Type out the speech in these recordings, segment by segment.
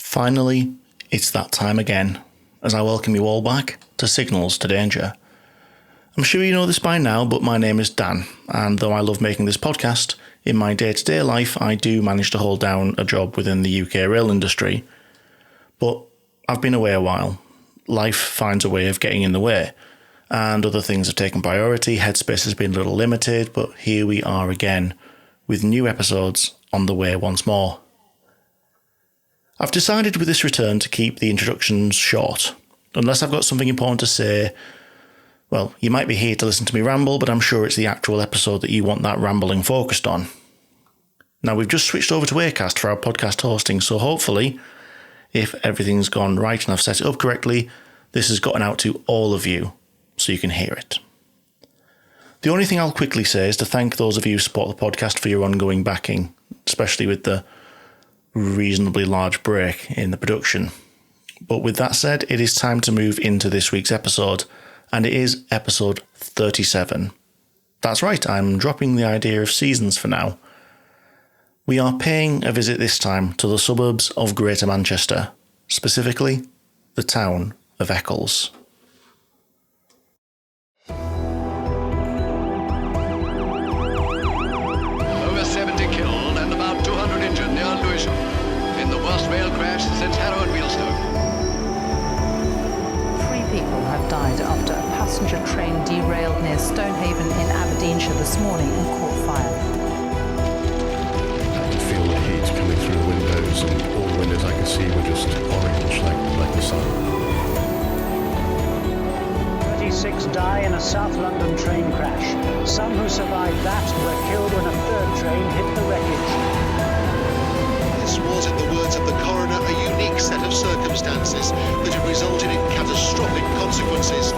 Finally, it's that time again, as I welcome you all back to Signals to Danger. I'm sure you know this by now, but my name is Dan, and though I love making this podcast, in my day-to-day life I do manage to hold down a job within the UK rail industry. But I've been away a while. Life finds a way of getting in the way, and other things have taken priority, headspace has been a little limited, but here we are again, with new episodes on the way once more. I've decided with this return to keep the introductions short. Unless I've got something important to say, well, you might be here to listen to me ramble, but I'm sure it's the actual episode that you want that rambling focused on. Now, we've just switched over to Acast for our podcast hosting, so hopefully, if everything's gone right and I've set it up correctly, this has gotten out to all of you, so you can hear it. The only thing I'll quickly say is to thank those of you who support the podcast for your ongoing backing, especially with the reasonably large break in the production. But with that said, it is time to move into this week's episode, and it is episode 37. That's right, I'm dropping the idea of seasons for now. We are paying a visit this time to the suburbs of Greater Manchester, specifically the town of Eccles. Rail crash since Harrow and Wealdstone. 3 people have died after a passenger train derailed near Stonehaven in Aberdeenshire this morning and caught fire. I could feel the heat coming through the windows, and all the windows I could see were just orange like the sun. 36 die in a South London train crash. Some who survived that were killed when a third train hit the wreckage. This was, in the words of the coroner, a unique set of circumstances that have resulted in catastrophic consequences.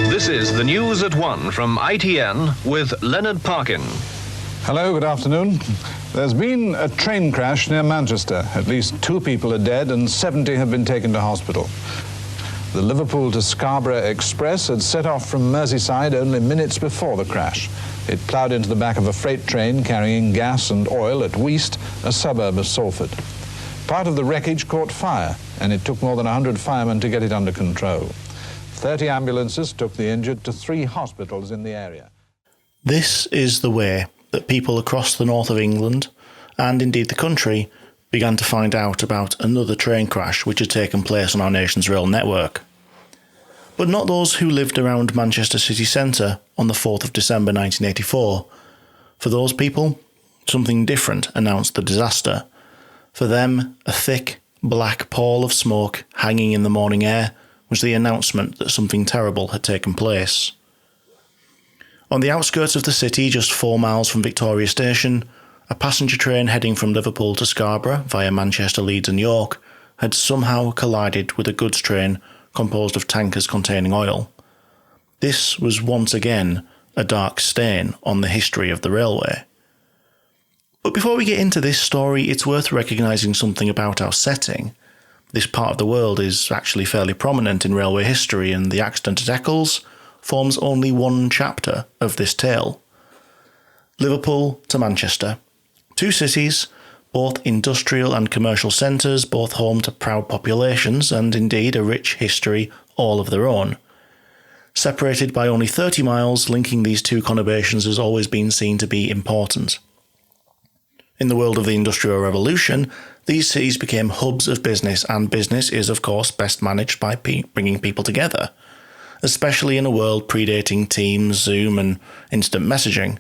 This is the News at 1 from ITN with Leonard Parkin. Hello, good afternoon. There's been a train crash near Manchester. At least 2 people are dead and 70 have been taken to hospital. The Liverpool to Scarborough Express had set off from Merseyside only minutes before the crash. It ploughed into the back of a freight train carrying gas and oil at Weast, a suburb of Salford. Part of the wreckage caught fire, and it took more than 100 firemen to get it under control. 30 ambulances took the injured to 3 hospitals in the area. This is the way that people across the north of England, and indeed the country, began to find out about another train crash which had taken place on our nation's rail network. But not those who lived around Manchester city centre on the 4th of December 1984. For those people, something different announced the disaster. For them, a thick, black pall of smoke hanging in the morning air was the announcement that something terrible had taken place. On the outskirts of the city, just 4 miles from Victoria Station, a passenger train heading from Liverpool to Scarborough via Manchester, Leeds and York had somehow collided with a goods train composed of tankers containing oil. This was once again a dark stain on the history of the railway. But before we get into this story, it's worth recognising something about our setting. This part of the world is actually fairly prominent in railway history, and the accident at Eccles forms only one chapter of this tale. Liverpool to Manchester. 2 cities, both industrial and commercial centres, both home to proud populations and indeed a rich history all of their own. Separated by only 30 miles, linking these 2 conurbations has always been seen to be important. In the world of the Industrial Revolution, these cities became hubs of business, and business is of course best managed by bringing people together. Especially in a world predating Teams, Zoom and instant messaging.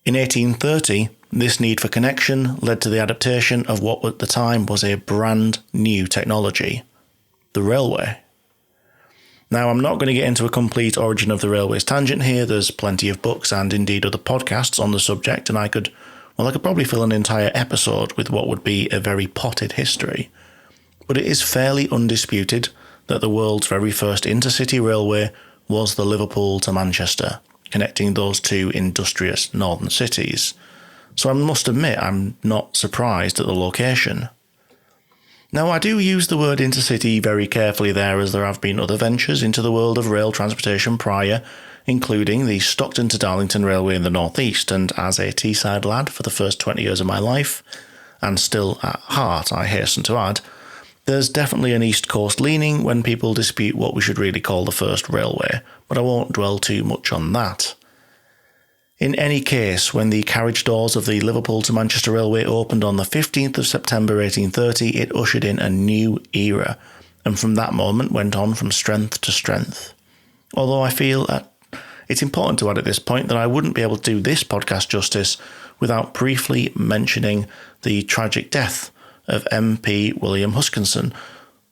In 1830, this need for connection led to the adaptation of what at the time was a brand new technology, the railway. Now, I'm not going to get into a complete origin of the railway's tangent here. There's plenty of books and indeed other podcasts on the subject, and I could probably fill an entire episode with what would be a very potted history. But it is fairly undisputed that the world's very first intercity railway was the Liverpool to Manchester, connecting those 2 industrious northern cities. so I must admit I'm not surprised at the location. Now, I do use the word intercity very carefully there, as there have been other ventures into the world of rail transportation prior, including the Stockton to Darlington Railway in the northeast, and as a Teesside lad for the first 20 years of my life, and still at heart, I hasten to add, there's definitely an East Coast leaning when people dispute what we should really call the first railway, but I won't dwell too much on that. In any case, when the carriage doors of the Liverpool to Manchester Railway opened on the 15th of September 1830, it ushered in a new era, and from that moment went on from strength to strength. Although I feel it's important to add at this point that I wouldn't be able to do this podcast justice without briefly mentioning the tragic death of MP William Huskinson,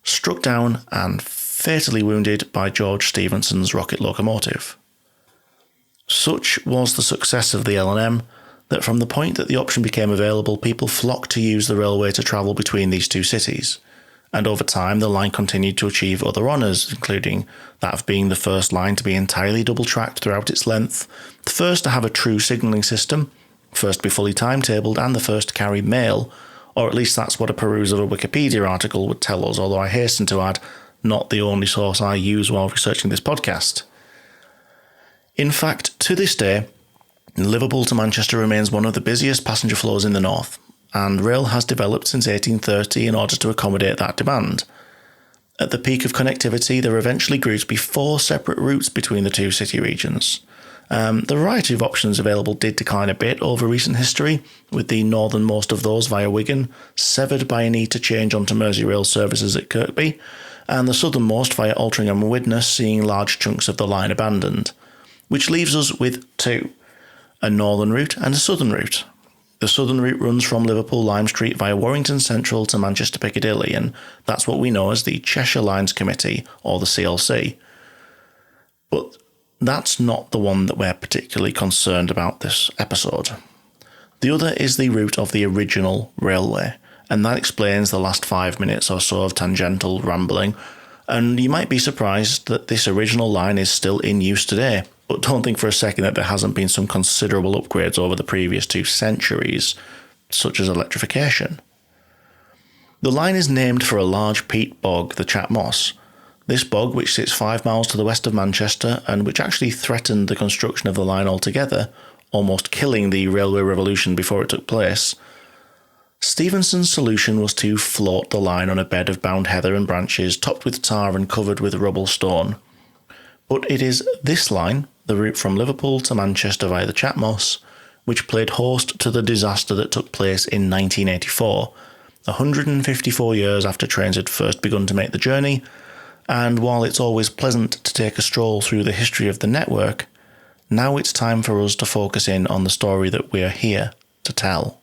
struck down and fatally wounded by George Stephenson's rocket locomotive. Such was the success of the L&M that from the point that the option became available, people flocked to use the railway to travel between these two cities. And over time, the line continued to achieve other honours, including that of being the first line to be entirely double-tracked throughout its length, the first to have a true signalling system, first to be fully timetabled, and the first to carry mail, or at least that's what a peruse of a Wikipedia article would tell us, although I hasten to add, not the only source I use while researching this podcast. In fact, to this day, Liverpool to Manchester remains one of the busiest passenger flows in the north, and rail has developed since 1830 in order to accommodate that demand. At the peak of connectivity, there eventually grew to be 4 separate routes between the two city regions. The variety of options available did decline a bit over recent history, with the northernmost of those via Wigan severed by a need to change onto Merseyrail services at Kirkby, and the southernmost via Altrincham and Widnes seeing large chunks of the line abandoned, which leaves us with 2, a northern route and a southern route. The southern route runs from Liverpool Lime Street via Warrington Central to Manchester Piccadilly, and that's what we know as the Cheshire Lines Committee, or the CLC. But that's not the one that we're particularly concerned about this episode. The other is the route of the original railway, and that explains the last 5 minutes or so of tangential rambling, and you might be surprised that this original line is still in use today. But don't think for a second that there hasn't been some considerable upgrades over the previous 2 centuries, such as electrification. The line is named for a large peat bog, the Chat Moss. This bog, which sits 5 miles to the west of Manchester and which actually threatened the construction of the line altogether, almost killing the railway revolution before it took place, Stephenson's solution was to float the line on a bed of bound heather and branches, topped with tar and covered with rubble stone. But it is this line, the route from Liverpool to Manchester via the Chat Moss, which played host to the disaster that took place in 1984, 154 years after trains had first begun to make the journey, and while it's always pleasant to take a stroll through the history of the network, now it's time for us to focus in on the story that we're here to tell.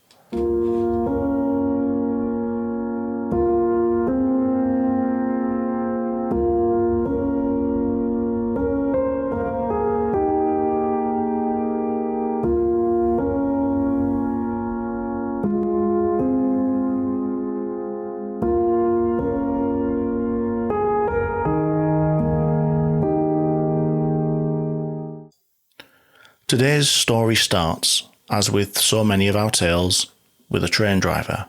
Today's story starts, as with so many of our tales, with a train driver.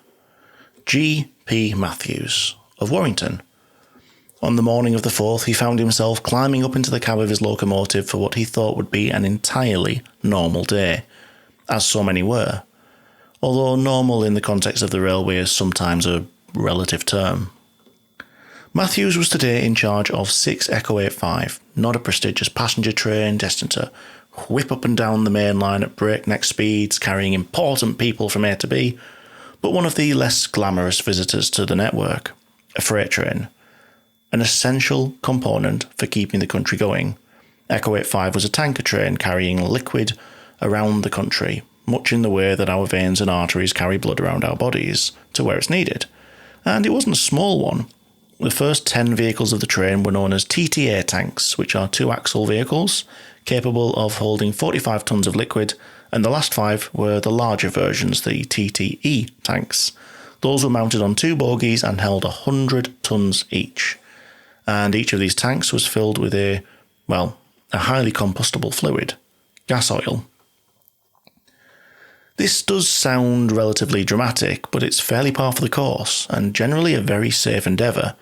G.P. Matthews, of Warrington. On the morning of the 4th, he found himself climbing up into the cab of his locomotive for what he thought would be an entirely normal day, as so many were, although normal in the context of the railway is sometimes a relative term. Matthews was today in charge of 6 Echo 85, not a prestigious passenger train destined to whip up and down the main line at breakneck speeds, carrying important people from A to B, but one of the less glamorous visitors to the network, a freight train, an essential component for keeping the country going. Echo 85 was a tanker train carrying liquid around the country, much in the way that our veins and arteries carry blood around our bodies, to where it's needed. And it wasn't a small one. The first 10 vehicles of the train were known as TTA tanks, which are 2-axle vehicles, capable of holding 45 tons of liquid, and the last 5 were the larger versions, the TTE tanks. Those were mounted on 2 bogies and held 100 tons each. And each of these tanks was filled with a highly combustible fluid, gas oil. This does sound relatively dramatic, but it's fairly par for the course, and generally a very safe endeavour.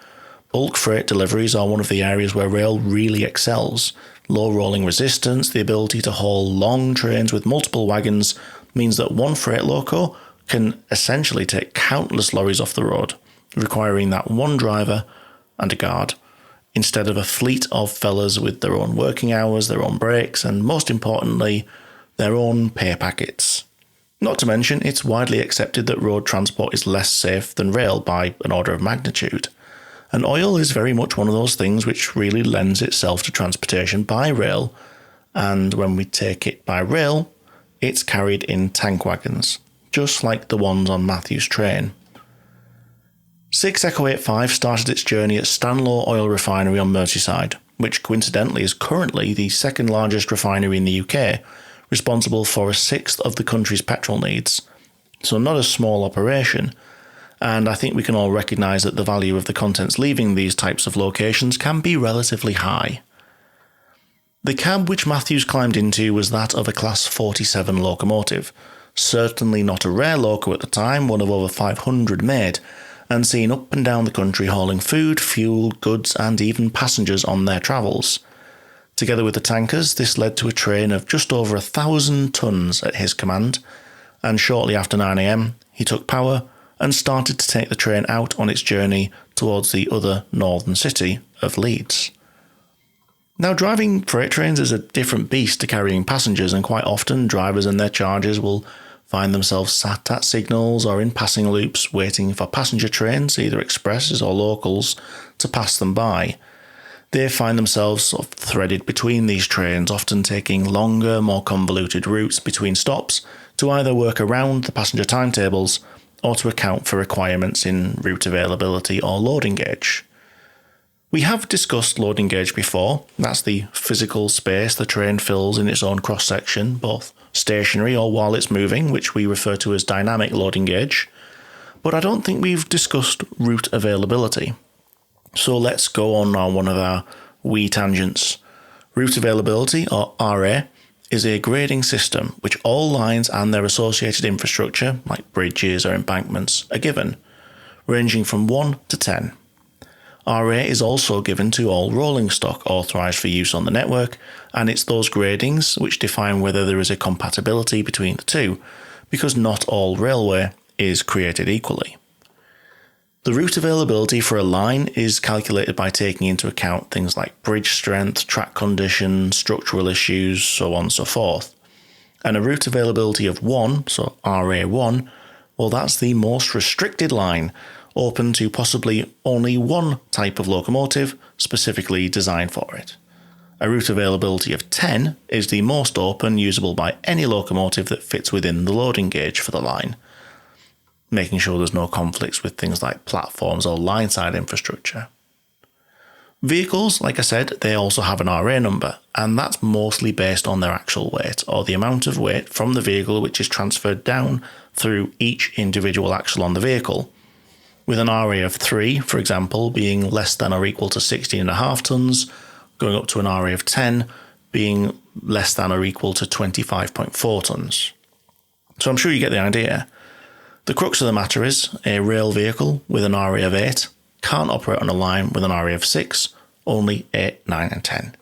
Bulk freight deliveries are one of the areas where rail really excels. Low rolling resistance, the ability to haul long trains with multiple wagons, means that one freight loco can essentially take countless lorries off the road, requiring that one driver and a guard, instead of a fleet of fellas with their own working hours, their own breaks, and most importantly, their own pay packets. Not to mention, it's widely accepted that road transport is less safe than rail by an order of magnitude. And oil is very much one of those things which really lends itself to transportation by rail, and when we take it by rail, it's carried in tank wagons, just like the ones on Matthew's train. 6 Echo 85 started its journey at Stanlow Oil Refinery on Merseyside, which coincidentally is currently the second largest refinery in the UK, responsible for a sixth of the country's petrol needs. So not a small operation, and I think we can all recognise that the value of the contents leaving these types of locations can be relatively high. The cab which Matthews climbed into was that of a Class 47 locomotive, certainly not a rare loco at the time, one of over 500 made, and seen up and down the country hauling food, fuel, goods and even passengers on their travels. Together with the tankers, this led to a train of just over 1,000 tonnes at his command, and shortly after 9 AM, he took power and started to take the train out on its journey towards the other northern city of Leeds. Now, driving freight trains is a different beast to carrying passengers, and quite often drivers and their charges will find themselves sat at signals or in passing loops waiting for passenger trains, either expresses or locals, to pass them by. They find themselves sort of threaded between these trains, often taking longer, more convoluted routes between stops to either work around the passenger timetables or to account for requirements in route availability or loading gauge. We have discussed loading gauge before. That's the physical space the train fills in its own cross-section, both stationary or while it's moving, which we refer to as dynamic loading gauge. But I don't think we've discussed route availability. So let's go on one of our wee tangents. Route availability, or RA, is a grading system which all lines and their associated infrastructure, like bridges or embankments, are given, ranging from 1 to 10. RA is also given to all rolling stock authorised for use on the network, and it's those gradings which define whether there is a compatibility between the two, because not all railway is created equally. The route availability for a line is calculated by taking into account things like bridge strength, track condition, structural issues, so on and so forth. And a route availability of 1, so RA1, well, that's the most restricted line, open to possibly only one type of locomotive specifically designed for it. A route availability of 10 is the most open, usable by any locomotive that fits within the loading gauge for the line, making sure there's no conflicts with things like platforms or line-side infrastructure. Vehicles, like I said, they also have an RA number, and that's mostly based on their actual weight, or the amount of weight from the vehicle which is transferred down through each individual axle on the vehicle, with an RA of 3, for example, being less than or equal to 16.5 tonnes, going up to an RA of 10 being less than or equal to 25.4 tonnes. So I'm sure you get the idea. The crux of the matter is, a rail vehicle with an RA of 8 can't operate on a line with an RA of 6, only 8, 9 and 10.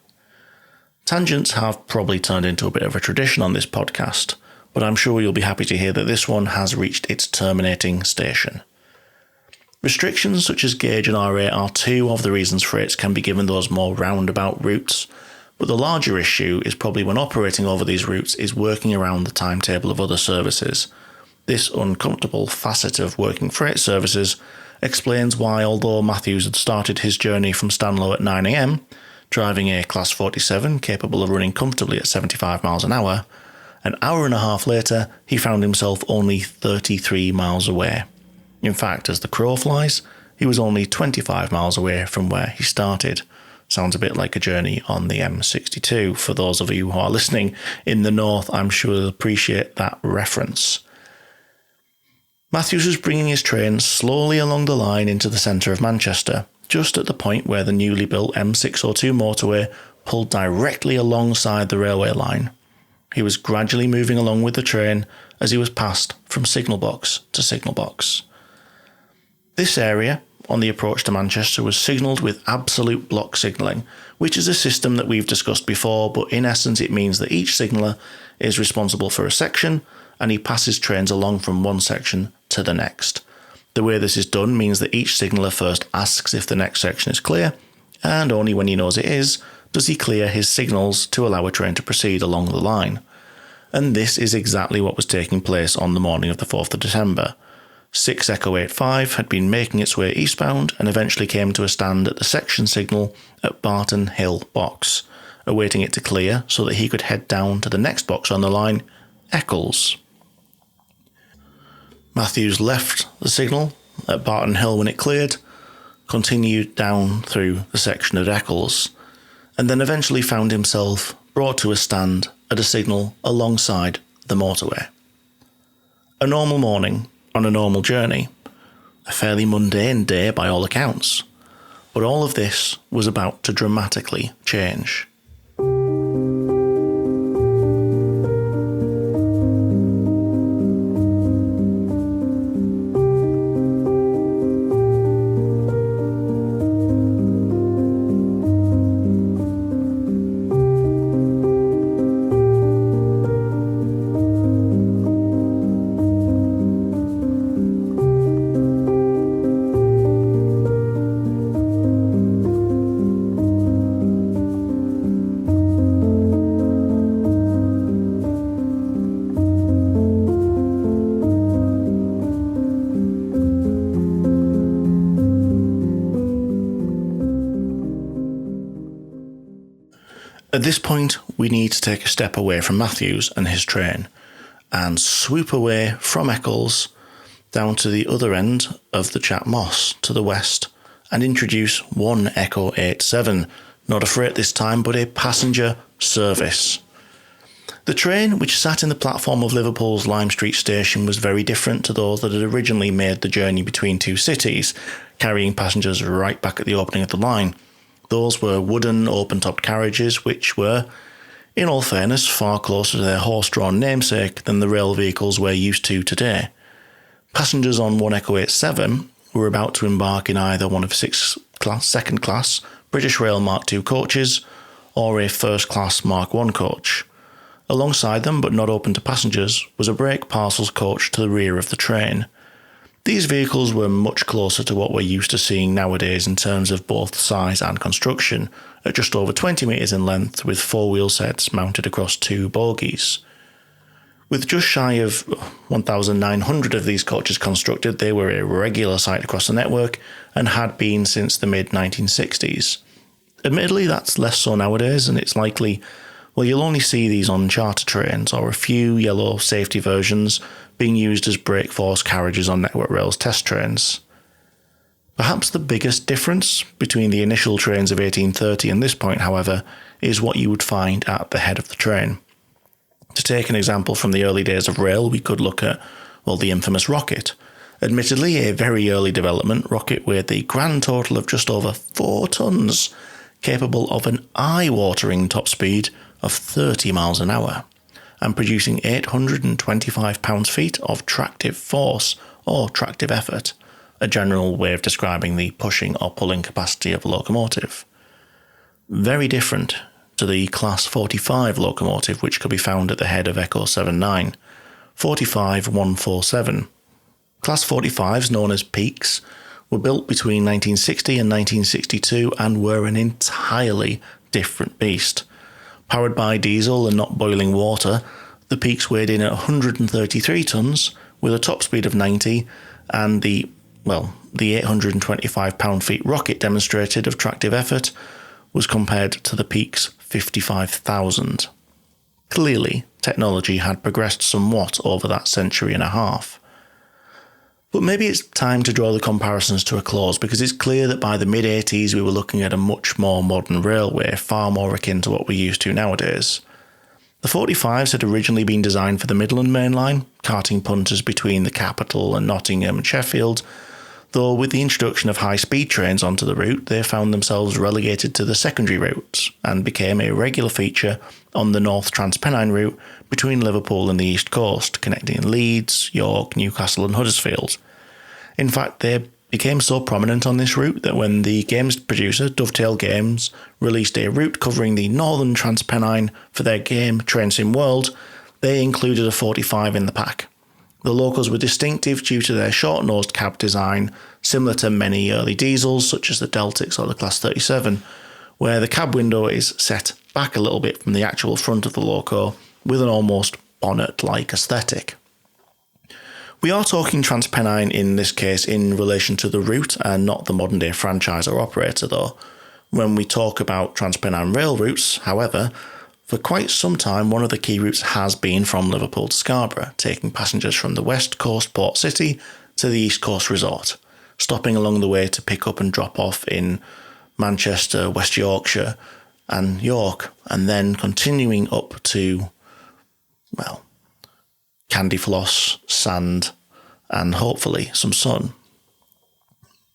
Tangents have probably turned into a bit of a tradition on this podcast, but I'm sure you'll be happy to hear that this one has reached its terminating station. Restrictions such as gauge and RA are two of the reasons freights can be given those more roundabout routes, but the larger issue is probably when operating over these routes is working around the timetable of other services. This uncomfortable facet of working freight services explains why, although Matthews had started his journey from Stanlow at 9 AM, driving a Class 47 capable of running comfortably at 75 miles an hour, an hour and a half later he found himself only 33 miles away. In fact, as the crow flies, he was only 25 miles away from where he started. Sounds a bit like a journey on the M62. For those of you who are listening in the north, I'm sure you'll appreciate that reference. Matthews was bringing his train slowly along the line into the centre of Manchester, just at the point where the newly built M602 motorway pulled directly alongside the railway line. He was gradually moving along with the train as he was passed from signal box to signal box. This area on the approach to Manchester was signalled with absolute block signalling, which is a system that we've discussed before, but in essence it means that each signaller is responsible for a section and he passes trains along from one section to the next. The way this is done means that each signaller first asks if the next section is clear, and only when he knows it is, does he clear his signals to allow a train to proceed along the line. And this is exactly what was taking place on the morning of the 4th of December. 6 Echo 85 had been making its way eastbound and eventually came to a stand at the section signal at Barton Hill Box, awaiting it to clear so that he could head down to the next box on the line, Eccles. Matthews left the signal at Barton Hill when it cleared, continued down through the section at Eccles, and then eventually found himself brought to a stand at a signal alongside the motorway. A normal morning on a normal journey, a fairly mundane day by all accounts, but all of this was about to dramatically change. At this point, we need to take a step away from Matthews and his train and swoop away from Eccles down to the other end of the Chat Moss to the west and introduce 1 Echo 87, not a freight this time, but a passenger service. The train, which sat in the platform of Liverpool's Lime Street station, was very different to those that had originally made the journey between two cities, carrying passengers right back at the opening of the line. Those were wooden, open-topped carriages, which were, in all fairness, far closer to their horse-drawn namesake than the rail vehicles we're used to today. Passengers on 1 Echo 87 were about to embark in either one of 6 second-class British Rail Mark II coaches or a first-class Mark I coach. Alongside them, but not open to passengers, was a brake parcels coach to the rear of the train. These vehicles were much closer to what we're used to seeing nowadays in terms of both size and construction, at just over 20 metres in length with 4 wheel sets mounted across 2 bogies. With just shy of 1,900 of these coaches constructed, they were a regular sight across the network and had been since the mid-1960s. Admittedly, that's less so nowadays, and it's likely, well, you'll only see these on charter trains or a few yellow safety versions being used as brake force carriages on Network Rail's test trains. Perhaps the biggest difference between the initial trains of 1830 and this point, however, is what you would find at the head of the train. To take an example from the early days of rail, we could look at, well, the infamous Rocket. Admittedly, a very early development, Rocket weighed the grand total of just over 4 tonnes, capable of an eye-watering top speed of 30 miles an hour, and producing 825 pounds-feet of tractive force or tractive effort, a general way of describing the pushing or pulling capacity of a locomotive. Very different to the Class 45 locomotive which could be found at the head of Echo 79, 45147. Class 45s, known as Peaks, were built between 1960 and 1962 and were an entirely different beast. Powered by diesel and not boiling water, the Peaks weighed in at 133 tonnes with a top speed of 90, and the 825 pound-feet Rocket demonstrated of tractive effort was compared to the Peaks 55,000. Clearly, technology had progressed somewhat over that century and a half. But maybe it's time to draw the comparisons to a close, because it's clear that by the mid-80s we were looking at a much more modern railway, far more akin to what we're used to nowadays. The 45s had originally been designed for the Midland Main Line, carting punters between the capital and Nottingham and Sheffield. though with the introduction of high-speed trains onto the route, they found themselves relegated to the secondary routes and became a regular feature on the North Transpennine route between Liverpool and the East Coast, connecting Leeds, York, Newcastle and Huddersfield. In fact, they became so prominent on this route that when the games producer, Dovetail Games, released a route covering the Northern Transpennine for their game Train Sim World, they included a 45 in the pack. The locals were distinctive due to their short-nosed cab design, similar to many early diesels such as the Deltics or the Class 37, where the cab window is set back a little bit from the actual front of the loco with an almost bonnet-like aesthetic. We are talking Transpennine in this case in relation to the route and not the modern-day franchise or operator though. When we talk about Transpennine rail routes, however, for quite some time one of the key routes has been from Liverpool to Scarborough, taking passengers from the West Coast port city to the East Coast resort, stopping along the way to pick up and drop off in Manchester, West Yorkshire and York, and then continuing up to, well, Candyfloss, sand, and hopefully some sun.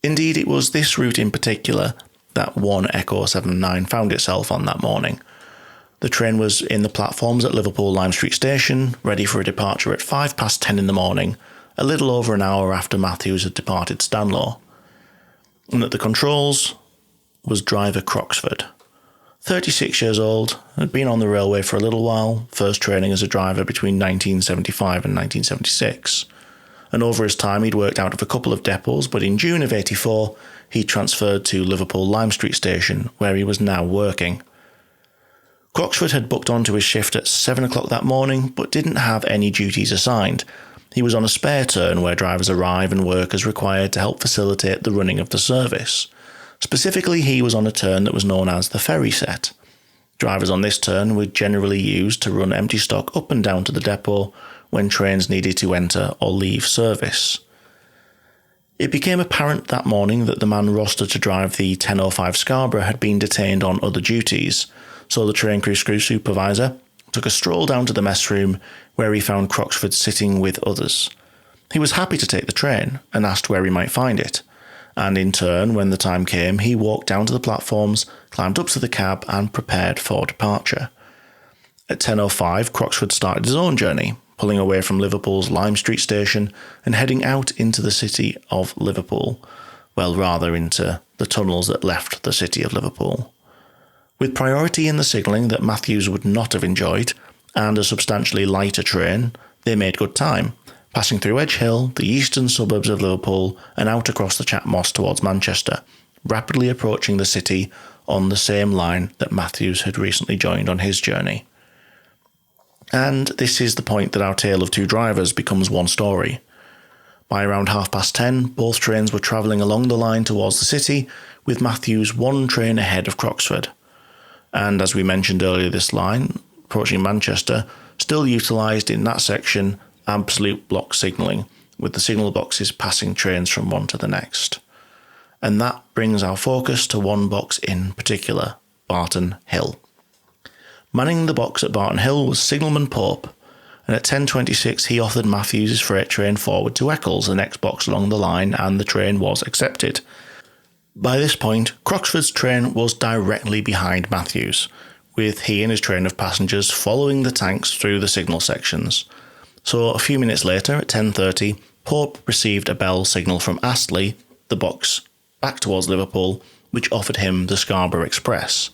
Indeed, it was this route in particular that one Echo 79 found itself on that morning. The train was in the platforms at Liverpool Lime Street Station, ready for a departure at 10:05 in the morning, a little over an hour after Matthews had departed Stanlow. And at the controls was driver Croxford. 36 years old, had been on the railway for a little while, first training as a driver between 1975 and 1976. And over his time he'd worked out of a couple of depots, but in June of 84 he transferred to Liverpool Lime Street Station, where he was now working. Croxford had booked onto his shift at 7 o'clock that morning, but didn't have any duties assigned. He was on a spare turn where drivers arrive and work as required to help facilitate the running of the service. Specifically, he was on a turn that was known as the ferry set. Drivers on this turn were generally used to run empty stock up and down to the depot when trains needed to enter or leave service. It became apparent that morning that the man rostered to drive the 10:05 Scarborough had been detained on other duties, so the train crew supervisor took a stroll down to the mess room where he found Croxford sitting with others. He was happy to take the train and asked where he might find it, and in turn, when the time came, he walked down to the platforms, climbed up to the cab and prepared for departure. At 10:05, Croxford started his own journey, pulling away from Liverpool's Lime Street Station and heading out into the city of Liverpool, well, rather into the tunnels that left the city of Liverpool. With priority in the signalling that Matthews would not have enjoyed, and a substantially lighter train, they made good time, passing through Edge Hill, the eastern suburbs of Liverpool, and out across the Chat Moss towards Manchester, rapidly approaching the city on the same line that Matthews had recently joined on his journey. And this is the point that our tale of two drivers becomes one story. By around 10:30, both trains were travelling along the line towards the city, with Matthews one train ahead of Croxford. And as we mentioned earlier, this line, approaching Manchester, still utilised in that section absolute block signalling, with the signal boxes passing trains from one to the next. And that brings our focus to one box in particular, Barton Hill. Manning the box at Barton Hill was signalman Pope, and at 10:26 he offered Matthews' freight train forward to Eccles, the next box along the line, and the train was accepted. By this point, Croxford's train was directly behind Matthews, with he and his train of passengers following the tanks through the signal sections. So a few minutes later, at 10:30, Pope received a bell signal from Astley, the box back towards Liverpool, which offered him the Scarborough Express.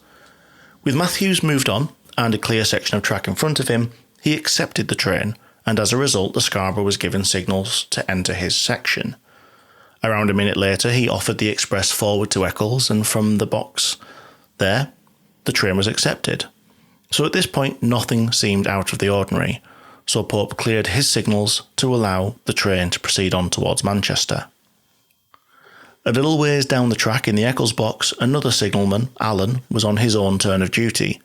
With Matthews moved on, and a clear section of track in front of him, he accepted the train, and as a result the Scarborough was given signals to enter his section. Around a minute later he offered the express forward to Eccles, and from the box there, the train was accepted. So at this point nothing seemed out of the ordinary, so Pope cleared his signals to allow the train to proceed on towards Manchester. A little ways down the track in the Eccles box, another signalman, Allen, was on his own turn of duty.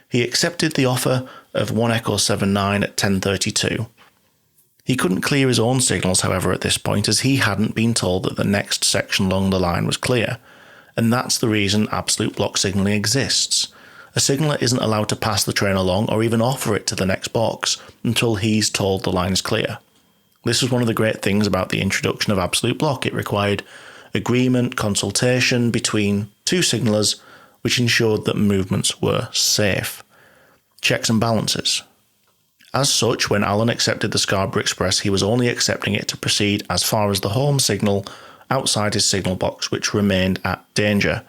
He accepted the offer of 1 Echo 79 at 10:32. He couldn't clear his own signals, however, at this point, as he hadn't been told that the next section along the line was clear, and that's the reason absolute block signalling exists. A signaller isn't allowed to pass the train along or even offer it to the next box until he's told the line is clear. This was one of the great things about the introduction of absolute block. It required agreement, consultation between two signallers, which ensured that movements were safe. Checks and balances. As such, when Allen accepted the Scarborough Express, he was only accepting it to proceed as far as the home signal outside his signal box, which remained at danger,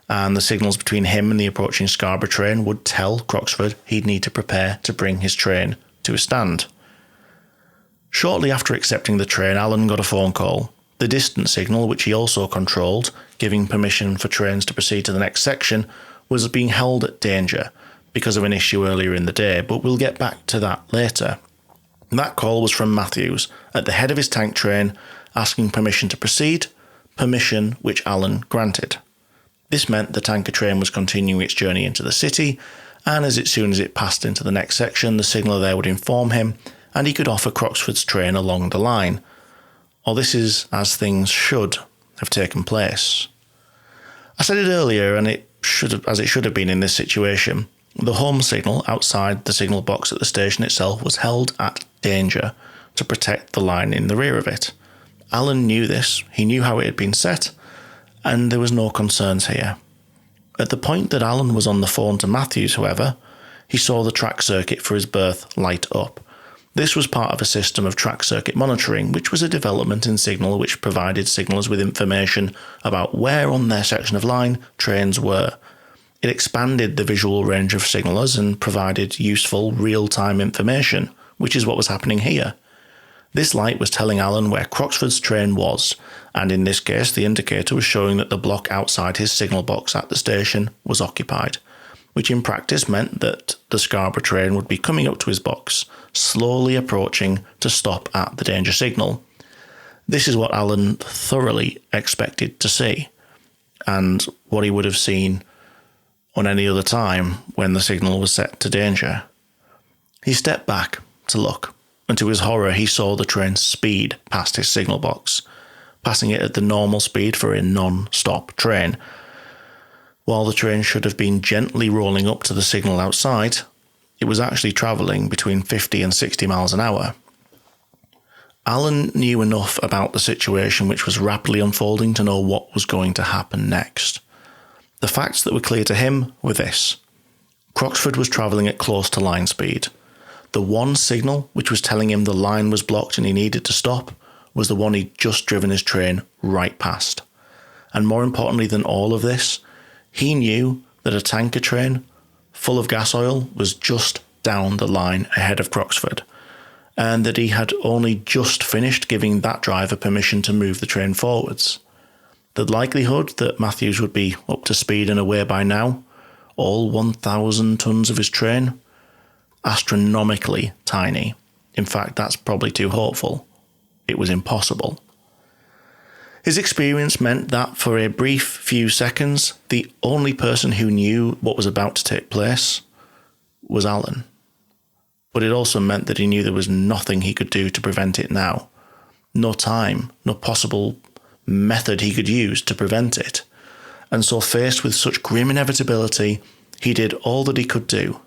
and the signals between him and the approaching Scarborough train would tell Croxford he'd need to prepare to bring his train to a stand. Shortly after accepting the train, Allen got a phone call. The distance signal, which he also controlled, giving permission for trains to proceed to the next section, was being held at danger because of an issue earlier in the day, but we'll get back to that later. That call was from Matthews, at the head of his tank train, asking permission to proceed, permission which Allen granted. This meant the tanker train was continuing its journey into the city, and as soon as it passed into the next section, the signaller there would inform him, and he could offer Croxford's train along the line. Or this is as things should have taken place. I said it earlier, and it should have been in this situation. The home signal outside the signal box at the station itself was held at danger to protect the line in the rear of it. Allen knew this, he knew how it had been set, and there was no concerns here. At the point that Allen was on the phone to Matthews, however, he saw the track circuit for his berth light up. This was part of a system of track circuit monitoring, which was a development in signal which provided signallers with information about where on their section of line trains were. It expanded the visual range of signallers and provided useful real-time information, which is what was happening here. This light was telling Allen where Croxford's train was, and in this case the indicator was showing that the block outside his signal box at the station was occupied, which in practice meant that the Scarborough train would be coming up to his box, slowly approaching to stop at the danger signal. This is what Allen thoroughly expected to see, and what he would have seen on any other time when the signal was set to danger. He stepped back to look, and to his horror he saw the train speed past his signal box, passing it at the normal speed for a non-stop train. While the train should have been gently rolling up to the signal outside, it was actually travelling between 50 and 60 miles an hour. Allen knew enough about the situation which was rapidly unfolding to know what was going to happen next. The facts that were clear to him were this. Croxford was travelling at close to line speed. The one signal which was telling him the line was blocked and he needed to stop was the one he'd just driven his train right past. And more importantly than all of this, he knew that a tanker train full of gas oil was just down the line ahead of Croxford, and that he had only just finished giving that driver permission to move the train forwards. The likelihood that Matthews would be up to speed and away by now, all 1,000 tons of his train, astronomically tiny. In fact, that's probably too hopeful. It was impossible. His experience meant that for a brief few seconds, the only person who knew what was about to take place was Allen. But it also meant that he knew there was nothing he could do to prevent it now. No time, no possible method he could use to prevent it. And so faced with such grim inevitability, he did all that he could do.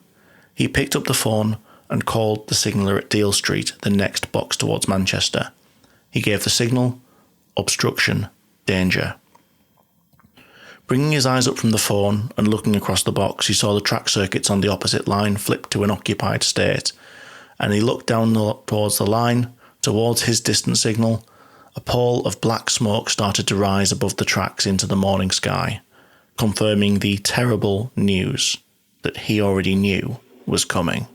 He picked up the phone and called the signaller at Deal Street, the next box towards Manchester. He gave the signal, obstruction, danger. Bringing his eyes up from the phone and looking across the box, he saw the track circuits on the opposite line flip to an occupied state, and he looked down towards the line, towards his distance signal. A pall of black smoke started to rise above the tracks into the morning sky, confirming the terrible news that he already knew was coming.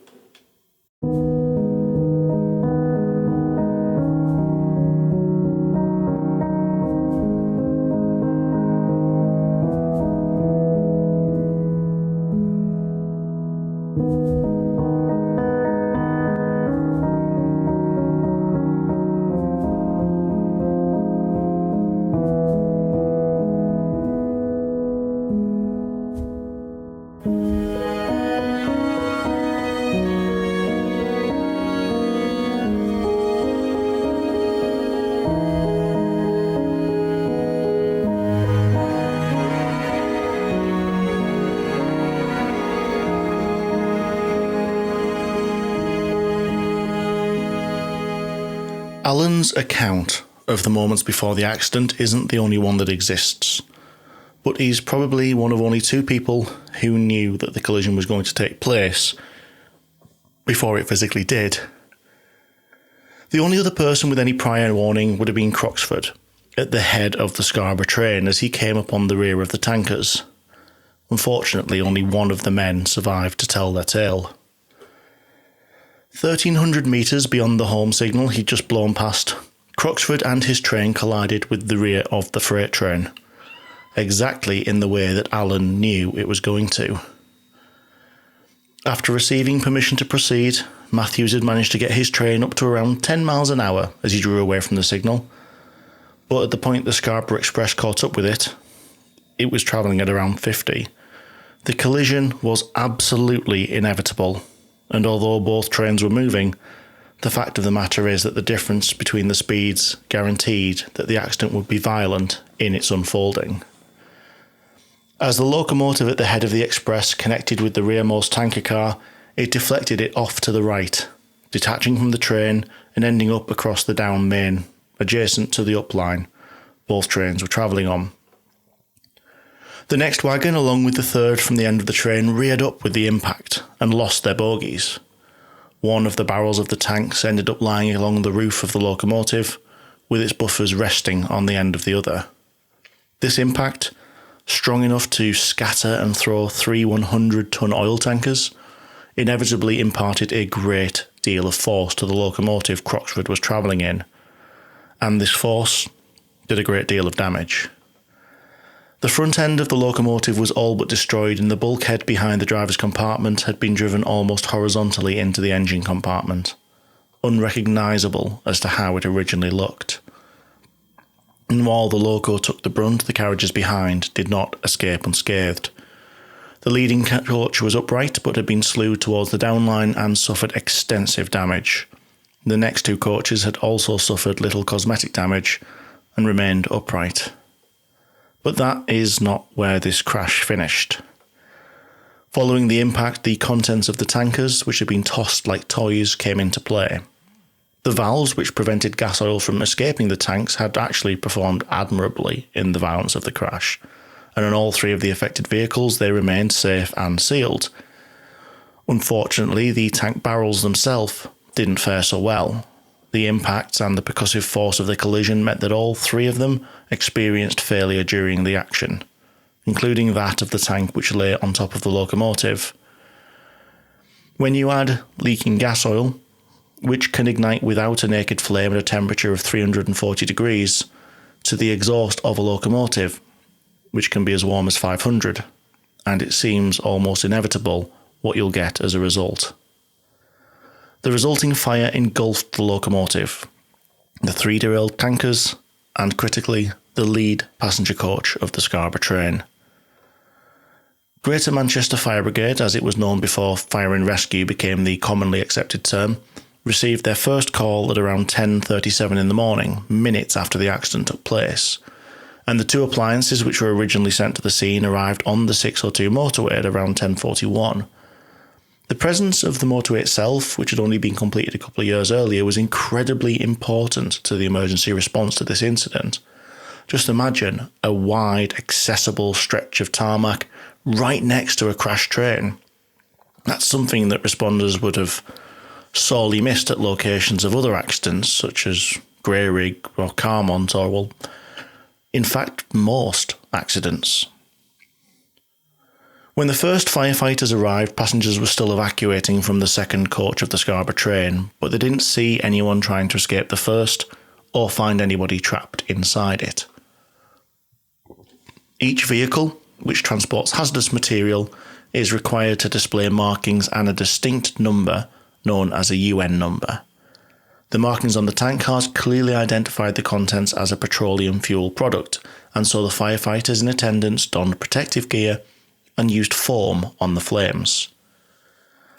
Alan's account of the moments before the accident isn't the only one that exists, but he's probably one of only two people who knew that the collision was going to take place before it physically did. The only other person with any prior warning would have been Croxford, at the head of the Scarborough train as he came upon the rear of the tankers. Unfortunately, only one of the men survived to tell their tale. 1,300 metres beyond the home signal he'd just blown past, Croxford and his train collided with the rear of the freight train, exactly in the way that Alan knew it was going to. After receiving permission to proceed, Matthews had managed to get his train up to around 10 miles an hour as he drew away from the signal, but at the point the Scarborough Express caught up with it, it was travelling at around 50. The collision was absolutely inevitable, and although both trains were moving, the fact of the matter is that the difference between the speeds guaranteed that the accident would be violent in its unfolding. As the locomotive at the head of the express connected with the rearmost tanker car, it deflected it off to the right, detaching from the train and ending up across the down main, adjacent to the up line both trains were travelling on. The next wagon, along with the third from the end of the train, reared up with the impact and lost their bogies. One of the barrels of the tanks ended up lying along the roof of the locomotive, with its buffers resting on the end of the other. This impact, strong enough to scatter and throw 3 100-ton oil tankers, inevitably imparted a great deal of force to the locomotive Croxford was travelling in, and this force did a great deal of damage. The front end of the locomotive was all but destroyed, and the bulkhead behind the driver's compartment had been driven almost horizontally into the engine compartment, unrecognisable as to how it originally looked. And while the loco took the brunt, the carriages behind did not escape unscathed. The leading coach was upright but had been slewed towards the downline and suffered extensive damage. The next two coaches had also suffered little cosmetic damage and remained upright. But that is not where this crash finished. Following the impact, the contents of the tankers, which had been tossed like toys, came into play. The valves which prevented gas oil from escaping the tanks had actually performed admirably in the violence of the crash, and on all three of the affected vehicles they remained safe and sealed. Unfortunately, the tank barrels themselves didn't fare so well. The impact and the percussive force of the collision meant that all three of them experienced failure during the action, including that of the tank which lay on top of the locomotive. When you add leaking gas oil, which can ignite without a naked flame at a temperature of 340 degrees, to the exhaust of a locomotive, which can be as warm as 500, and it seems almost inevitable what you'll get as a result. The resulting fire engulfed the locomotive, the 3 derailed tankers, and critically, the lead passenger coach of the Scarborough train. Greater Manchester Fire Brigade, as it was known before fire and rescue became the commonly accepted term, received their first call at around 10:37 in the morning, minutes after the accident took place, and the two appliances which were originally sent to the scene arrived on the 602 motorway at around 10:41. The presence of the motorway itself, which had only been completed a couple of years earlier, was incredibly important to the emergency response to this incident. Just imagine a wide, accessible stretch of tarmac right next to a crashed train. That's something that responders would have sorely missed at locations of other accidents, such as Greyrig or Carmont, or, well, in fact, most accidents. When the first firefighters arrived, passengers were still evacuating from the second coach of the Scarborough train, but they didn't see anyone trying to escape the first or find anybody trapped inside it. Each vehicle, which transports hazardous material, is required to display markings and a distinct number known as a UN number. The markings on the tank cars clearly identified the contents as a petroleum fuel product, and so the firefighters in attendance donned protective gear and used foam on the flames.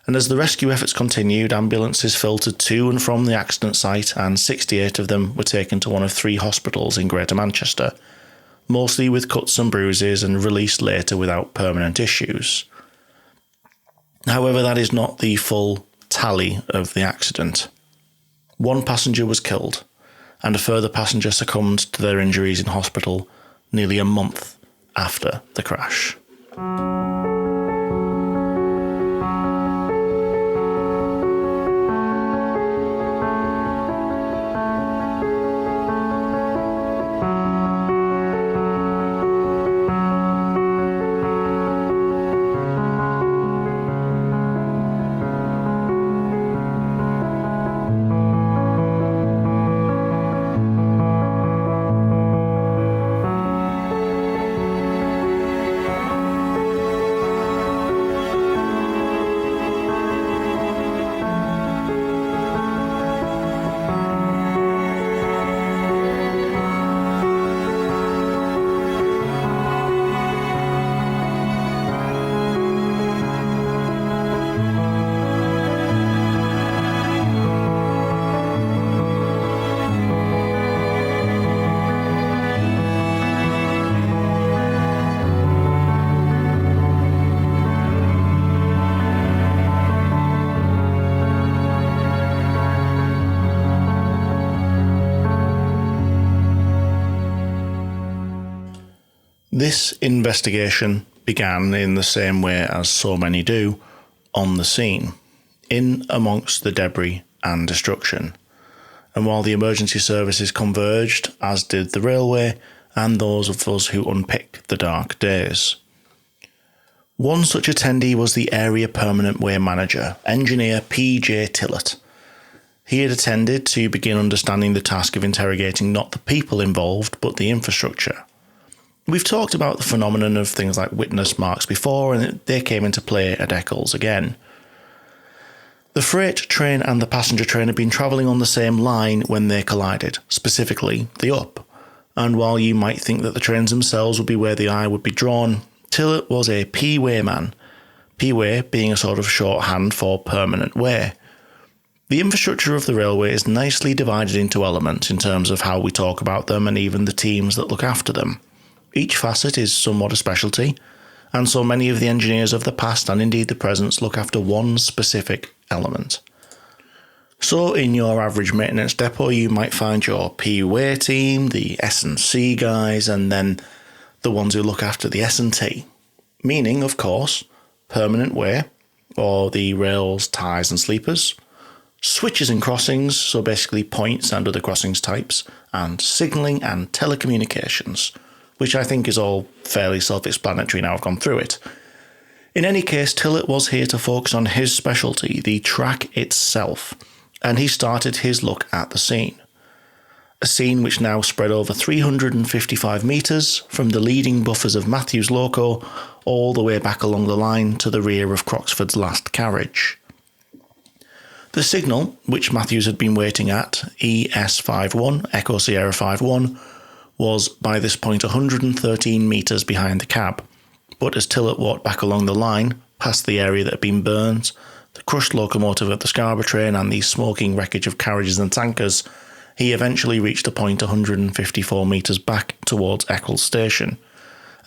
And as the rescue efforts continued, ambulances filtered to and from the accident site, and 68 of them were taken to one of 3 hospitals in Greater Manchester, mostly with cuts and bruises, and released later without permanent issues. However, that is not the full tally of the accident. 1 passenger was killed, and a further passenger succumbed to their injuries in hospital nearly a month after the crash. This investigation began in the same way as so many do, on the scene, in amongst the debris and destruction. And while the emergency services converged, as did the railway and those of us who unpick the dark days. One such attendee was the area permanent way manager, engineer P.J. Tillett. He had attended to begin understanding the task of interrogating not the people involved, but the infrastructure. We've talked about the phenomenon of things like witness marks before, and they came into play at Eccles again. The freight train and the passenger train had been travelling on the same line when they collided, specifically the up. And while you might think that the trains themselves would be where the eye would be drawn, Tillett was a P-way man, P-way being a sort of shorthand for permanent way. The infrastructure of the railway is nicely divided into elements in terms of how we talk about them and even the teams that look after them. Each facet is somewhat a specialty, and so many of the engineers of the past and indeed the present look after one specific element. So in your average maintenance depot you might find your P-way team, the S&C guys, and then the ones who look after the S&T. Meaning, of course, permanent way, or the rails, ties and sleepers, switches and crossings, so basically points and other crossings types, and signalling and telecommunications, which I think is all fairly self-explanatory now I've gone through it. In any case, Tillett was here to focus on his specialty, the track itself, and he started his look at the scene. A scene which now spread over 355 metres from the leading buffers of Matthews Loco all the way back along the line to the rear of Croxford's last carriage. The signal, which Matthews had been waiting at, ES51, Echo Sierra 51, was by this point 113 metres behind the cab, but as Tillett walked back along the line, past the area that had been burnt, the crushed locomotive of the Scarborough train and the smoking wreckage of carriages and tankers, he eventually reached a point 154 metres back towards Eccles station,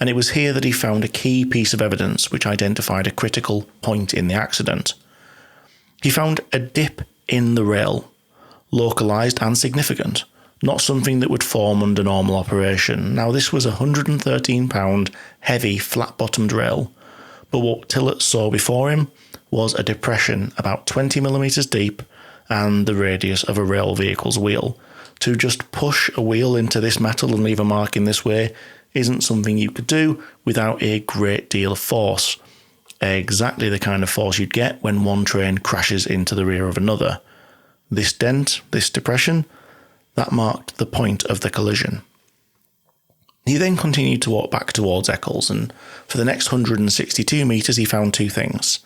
and it was here that he found a key piece of evidence which identified a critical point in the accident. He found a dip in the rail, localised and significant, not something that would form under normal operation. Now this was a £113 heavy flat-bottomed rail, but what Tillett saw before him was a depression about 20mm deep and the radius of a rail vehicle's wheel. To just push a wheel into this metal and leave a mark in this way isn't something you could do without a great deal of force. Exactly the kind of force you'd get when one train crashes into the rear of another. This dent, this depression, that marked the point of the collision. He then continued to walk back towards Eccles, and for the next 162 metres he found two things: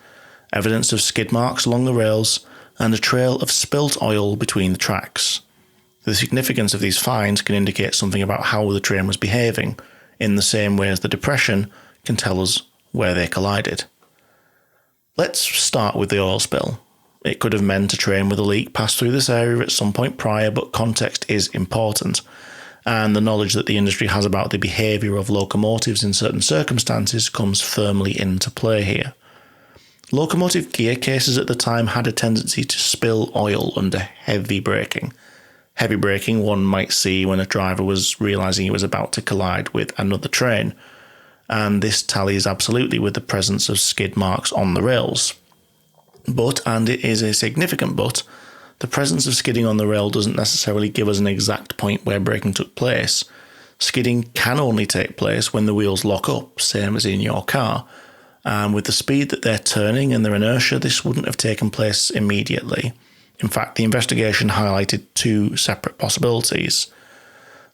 evidence of skid marks along the rails and a trail of spilt oil between the tracks. The significance of these finds can indicate something about how the train was behaving, in the same way as the depression can tell us where they collided. Let's start with the oil spill. It could have meant a train with a leak passed through this area at some point prior, but context is important, and the knowledge that the industry has about the behaviour of locomotives in certain circumstances comes firmly into play here. Locomotive gear cases at the time had a tendency to spill oil under heavy braking. heavy braking one might see when a driver was realising he was about to collide with another train, and this tallies absolutely with the presence of skid marks on the rails. But, and it is a significant but, the presence of skidding on the rail doesn't necessarily give us an exact point where braking took place. Skidding can only take place when the wheels lock up, same as in your car, and with the speed that they're turning and their inertia, this wouldn't have taken place immediately. In fact, the investigation highlighted two separate possibilities.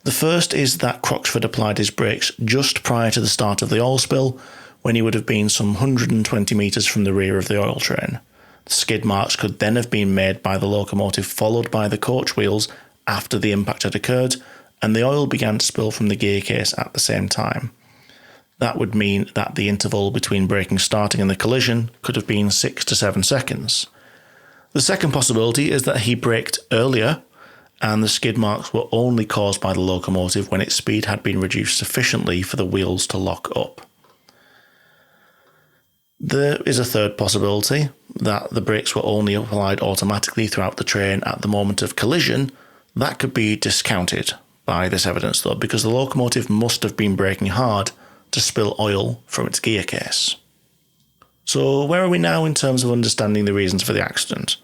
The first is that Croxford applied his brakes just prior to the start of the oil spill, when he would have been some 120 metres from the rear of the oil train. The skid marks could then have been made by the locomotive followed by the coach wheels after the impact had occurred, and the oil began to spill from the gear case at the same time. That would mean that the interval between braking starting and the collision could have been 6 to 7 seconds. The second possibility is that he braked earlier and the skid marks were only caused by the locomotive when its speed had been reduced sufficiently for the wheels to lock up. There is a third possibility, that the brakes were only applied automatically throughout the train at the moment of collision. That could be discounted by this evidence though, because the locomotive must have been braking hard to spill oil from its gear case. So where are we now in terms of understanding the reasons for the accident?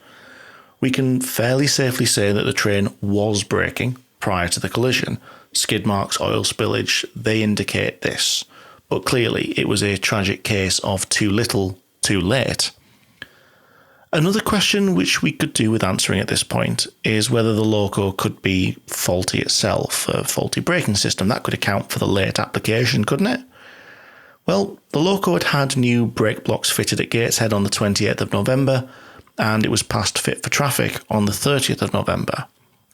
We can fairly safely say that the train was braking prior to the collision. Skid marks, oil spillage, they indicate this. But clearly it was a tragic case of too little, too late. Another question which we could do with answering at this point is whether the loco could be faulty itself, a faulty braking system. That could account for the late application, couldn't it? Well, the loco had had new brake blocks fitted at Gateshead on the 28th of November, and it was passed fit for traffic on the 30th of November.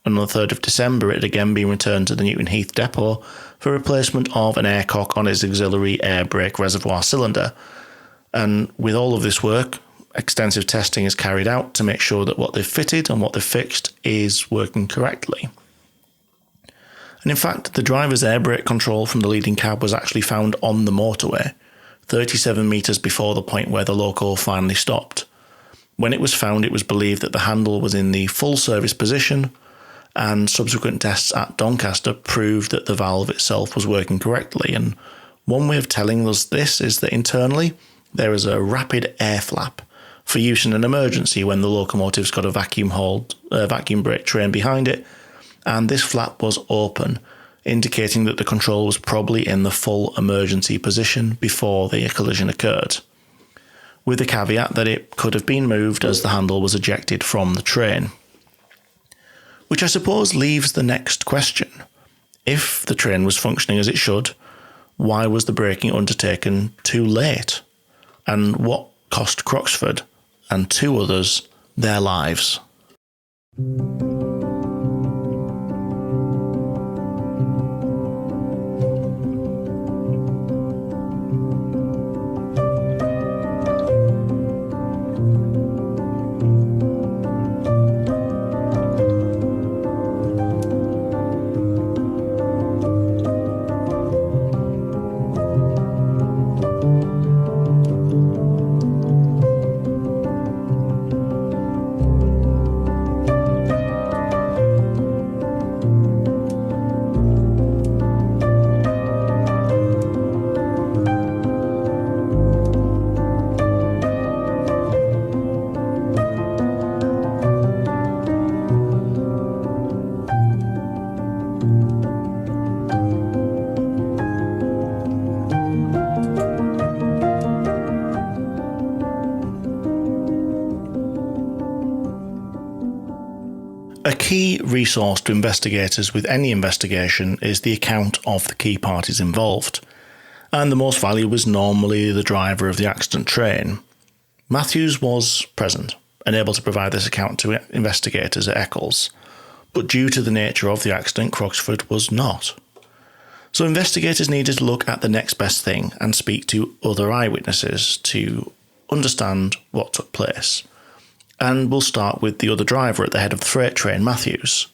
And on the 3rd of December, it had again been returned to the Newton Heath depot for replacement of an aircock on its auxiliary air brake reservoir cylinder. And with all of this work, extensive testing is carried out to make sure that what they've fitted and what they've fixed is working correctly. And in fact, the driver's air brake control from the leading cab was actually found on the motorway, 37 metres before the point where the loco finally stopped. When it was found, it was believed that the handle was in the full service position, and subsequent tests at Doncaster proved that the valve itself was working correctly. And one way of telling us this is that internally there is a rapid air flap for use in an emergency when the locomotive's got a vacuum brake train behind it, and this flap was open, indicating that the control was probably in the full emergency position before the collision occurred, with the caveat that it could have been moved as the handle was ejected from the train. Which I suppose leaves the next question. If the train was functioning as it should, why was the braking undertaken too late? And what cost Croxford and two others their lives? A key resource to investigators with any investigation is the account of the key parties involved, and the most valuable is normally the driver of the accident train. Matthews was present and able to provide this account to investigators at Eccles, but due to the nature of the accident, Croxford was not. So investigators needed to look at the next best thing and speak to other eyewitnesses to understand what took place. And we'll start with the other driver at the head of the freight train, Matthews.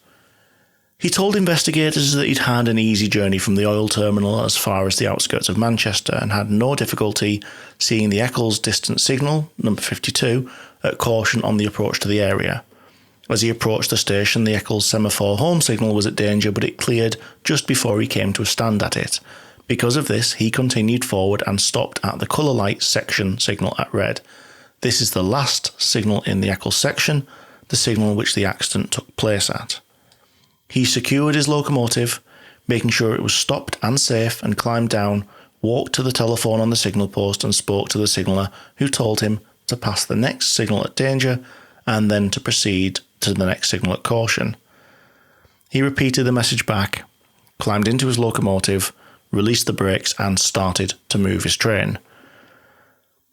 He told investigators that he'd had an easy journey from the oil terminal as far as the outskirts of Manchester and had no difficulty seeing the Eccles distance signal, number 52, at caution on the approach to the area. As he approached the station, the Eccles semaphore home signal was at danger, but it cleared just before he came to a stand at it. Because of this, he continued forward and stopped at the colour light section signal at red. This is the last signal in the Eccles section, the signal which the accident took place at. He secured his locomotive, making sure it was stopped and safe, and climbed down, walked to the telephone on the signal post and spoke to the signaller, who told him to pass the next signal at danger and then to proceed to the next signal at caution. He repeated the message back, climbed into his locomotive, released the brakes and started to move his train.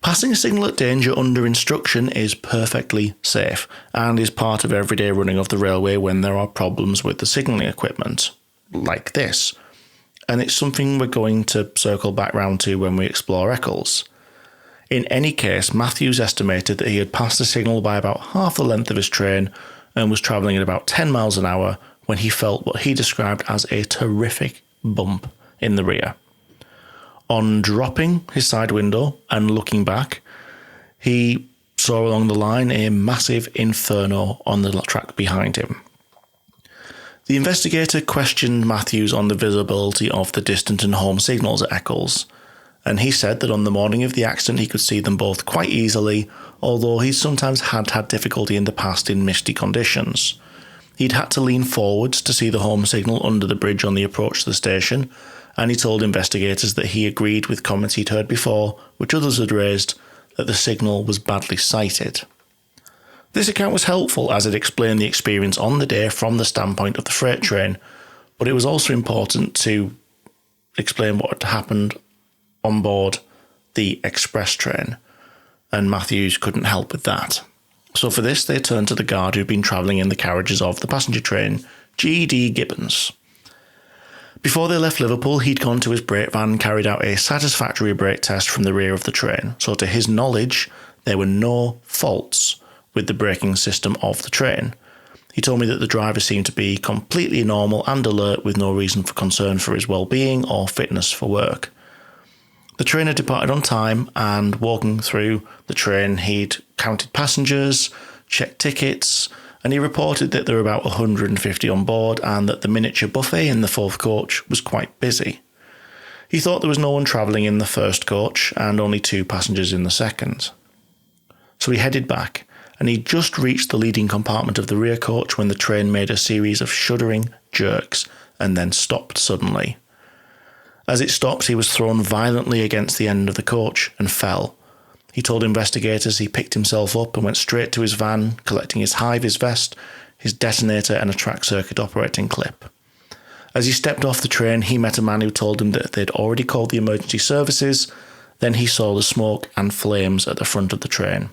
Passing a signal at danger under instruction is perfectly safe and is part of everyday running of the railway when there are problems with the signalling equipment, like this. And it's something we're going to circle back round to when we explore Eccles. In any case, Matthews estimated that he had passed the signal by about half the length of his train and was travelling at about 10 miles an hour when he felt what he described as a terrific bump in the rear. On dropping his side window and looking back, he saw along the line a massive inferno on the track behind him. The investigator questioned Matthews on the visibility of the distant and home signals at Eccles, and he said that on the morning of the accident he could see them both quite easily, although he sometimes had difficulty in the past in misty conditions. He'd had to lean forwards to see the home signal under the bridge on the approach to the station, and he told investigators that he agreed with comments he'd heard before, which others had raised, that the signal was badly sighted. This account was helpful as it explained the experience on the day from the standpoint of the freight train, but it was also important to explain what had happened on board the express train, and Matthews couldn't help with that. So for this, they turned to the guard who'd been travelling in the carriages of the passenger train, G.D. Gibbons. Before they left Liverpool, he'd gone to his brake van and carried out a satisfactory brake test from the rear of the train, so to his knowledge, there were no faults with the braking system of the train. He told me that the driver seemed to be completely normal and alert with no reason for concern for his well-being or fitness for work. The train had departed on time, and walking through the train, he'd counted passengers, checked tickets, and he reported that there were about 150 on board and that the miniature buffet in the fourth coach was quite busy. He thought there was no one travelling in the first coach and only 2 passengers in the second. So he headed back, and he'd just reached the leading compartment of the rear coach when the train made a series of shuddering jerks and then stopped suddenly. As it stopped, he was thrown violently against the end of the coach and fell. He told investigators he picked himself up and went straight to his van, collecting his high-vis vest, his detonator and a track circuit operating clip. As he stepped off the train, he met a man who told him that they'd already called the emergency services. Then he saw the smoke and flames at the front of the train.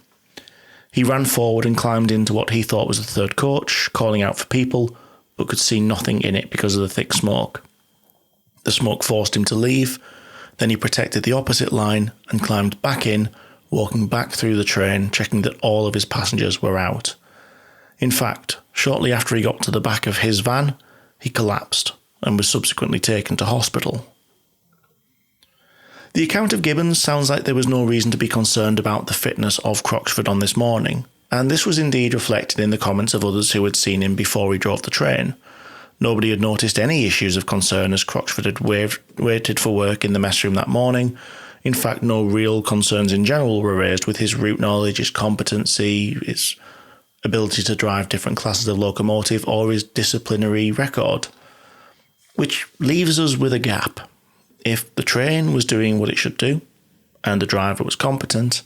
He ran forward and climbed into what he thought was the third coach, calling out for people, but could see nothing in it because of the thick smoke. The smoke forced him to leave. Then he protected the opposite line and climbed back in, walking back through the train, checking that all of his passengers were out. In fact, shortly after he got to the back of his van, he collapsed and was subsequently taken to hospital. The account of Gibbons sounds like there was no reason to be concerned about the fitness of Croxford on this morning, and this was indeed reflected in the comments of others who had seen him before he drove the train. Nobody had noticed any issues of concern as Croxford had waited for work in the mess room that morning. In fact, no real concerns in general were raised with his route knowledge, his competency, his ability to drive different classes of locomotive, or his disciplinary record. Which leaves us with a gap. If the train was doing what it should do, and the driver was competent,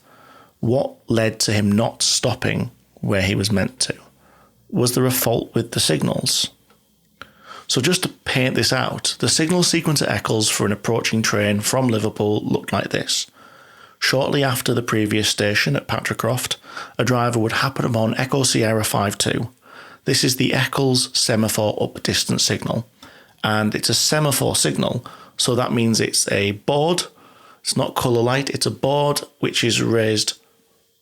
what led to him not stopping where he was meant to? Was there a fault with the signals? So just to paint this out, the signal sequence at Eccles for an approaching train from Liverpool looked like this. Shortly after the previous station at Patricroft, a driver would happen upon Echo Sierra 52. This is the Eccles semaphore up distance signal, and it's a semaphore signal, so that means it's a board. It's not colour light, it's a board which is raised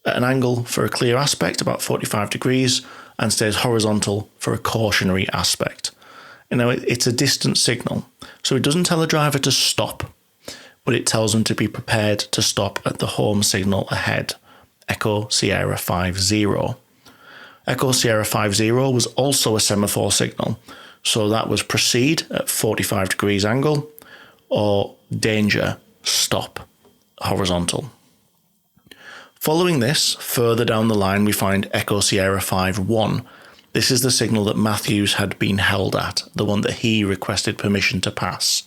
at an angle for a clear aspect, about 45 degrees, and stays horizontal for a cautionary aspect. You know, it's a distant signal, so it doesn't tell the driver to stop, but it tells them to be prepared to stop at the home signal ahead, Echo Sierra 50. Echo Sierra 50 was also a semaphore signal, so that was proceed at 45 degrees angle or danger, stop, horizontal. Following this, further down the line we find Echo Sierra 51. This is the signal that Matthews had been held at, the one that he requested permission to pass.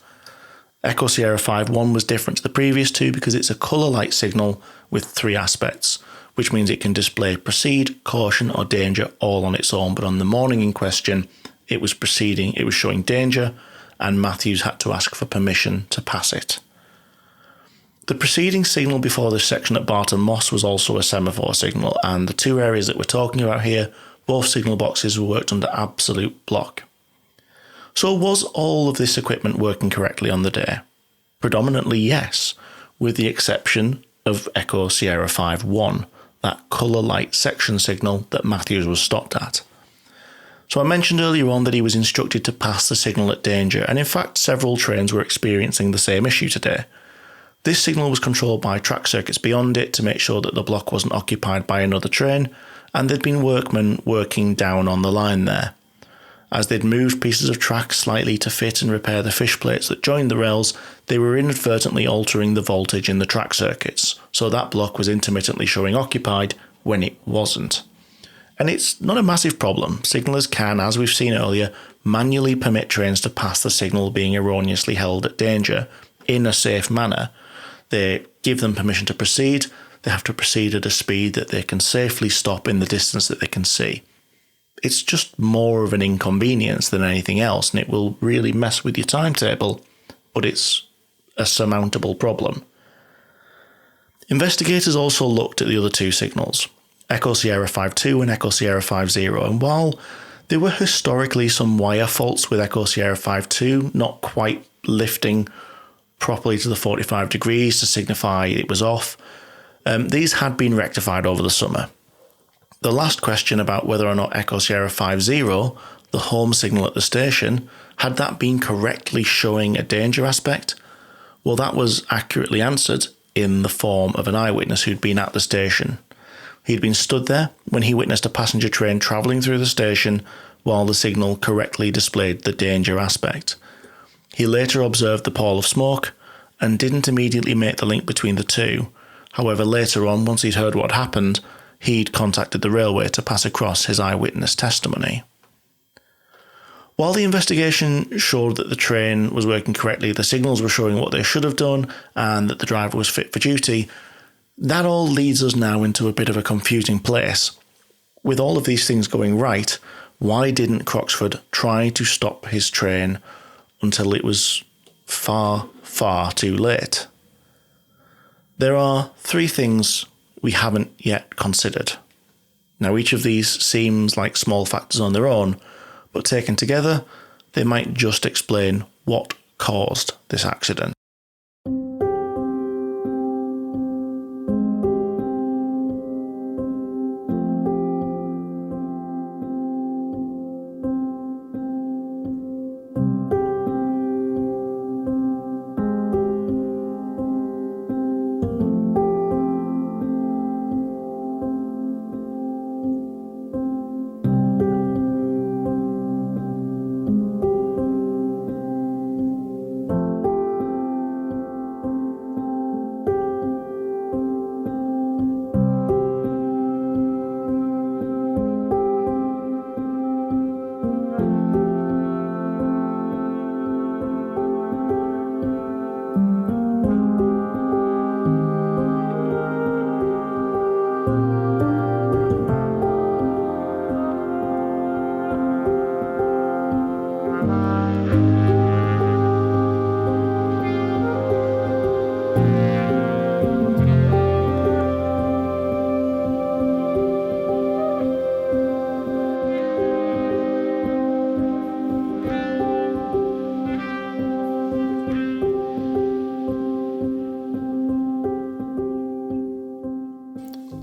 Echo Sierra 51 was different to the previous two because it's a colour light signal with 3 aspects, which means it can display proceed, caution or danger all on its own, but on the morning in question it was proceeding, it was showing danger, and Matthews had to ask for permission to pass it. The preceding signal before this section at Barton Moss was also a semaphore signal, and the 2 areas that we're talking about here, both signal boxes were worked under absolute block. So was all of this equipment working correctly on the day? Predominantly yes, with the exception of Echo Sierra 51, that colour light section signal that Matthews was stopped at. So I mentioned earlier on that he was instructed to pass the signal at danger, and in fact several trains were experiencing the same issue today. This signal was controlled by track circuits beyond it to make sure that the block wasn't occupied by another train, and there'd been workmen working down on the line there. As they'd moved pieces of track slightly to fit and repair the fish plates that joined the rails, they were inadvertently altering the voltage in the track circuits, so that block was intermittently showing occupied when it wasn't. And it's not a massive problem. Signallers can, as we've seen earlier, manually permit trains to pass the signal being erroneously held at danger in a safe manner. They give them permission to proceed. They have to proceed at a speed that they can safely stop in the distance that they can see. It's just more of an inconvenience than anything else, and it will really mess with your timetable, but it's a surmountable problem. Investigators also looked at the other 2 signals, Echo Sierra 52 and Echo Sierra 50, and while there were historically some wire faults with Echo Sierra 52 not quite lifting properly to the 45 degrees to signify it was off, these had been rectified over the summer. The last question about whether or not Echo Sierra 50, the home signal at the station, had that been correctly showing a danger aspect? Well, that was accurately answered in the form of an eyewitness who'd been at the station. He'd been stood there when he witnessed a passenger train travelling through the station while the signal correctly displayed the danger aspect. He later observed the pall of smoke and didn't immediately make the link between the two. However, later on, once he'd heard what happened, he'd contacted the railway to pass across his eyewitness testimony. While the investigation showed that the train was working correctly, the signals were showing what they should have done, and that the driver was fit for duty, that all leads us now into a bit of a confusing place. With all of these things going right, why didn't Croxford try to stop his train until it was far, far too late? There are 3 things we haven't yet considered. Now, each of these seems like small factors on their own, but taken together, they might just explain what caused this accident.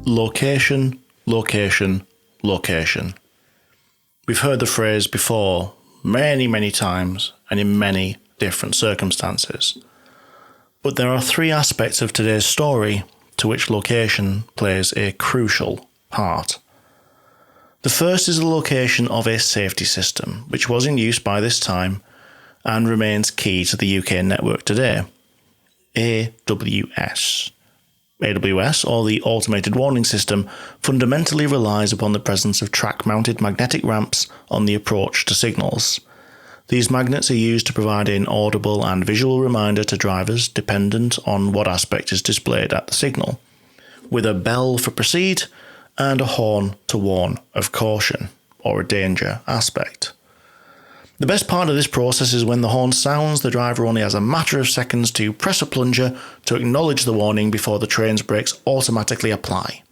Location, location, location. We've heard the phrase before many, many times and in many different circumstances. But there are 3 aspects of today's story to which location plays a crucial part. The first is the location of a safety system, which was in use by this time and remains key to the UK network today. AWS. AWS, or the Automated Warning System, fundamentally relies upon the presence of track-mounted magnetic ramps on the approach to signals. These magnets are used to provide an audible and visual reminder to drivers dependent on what aspect is displayed at the signal, with a bell for proceed and a horn to warn of caution or a danger aspect. The best part of this process is when the horn sounds, the driver only has a matter of seconds to press a plunger to acknowledge the warning before the train's brakes automatically apply.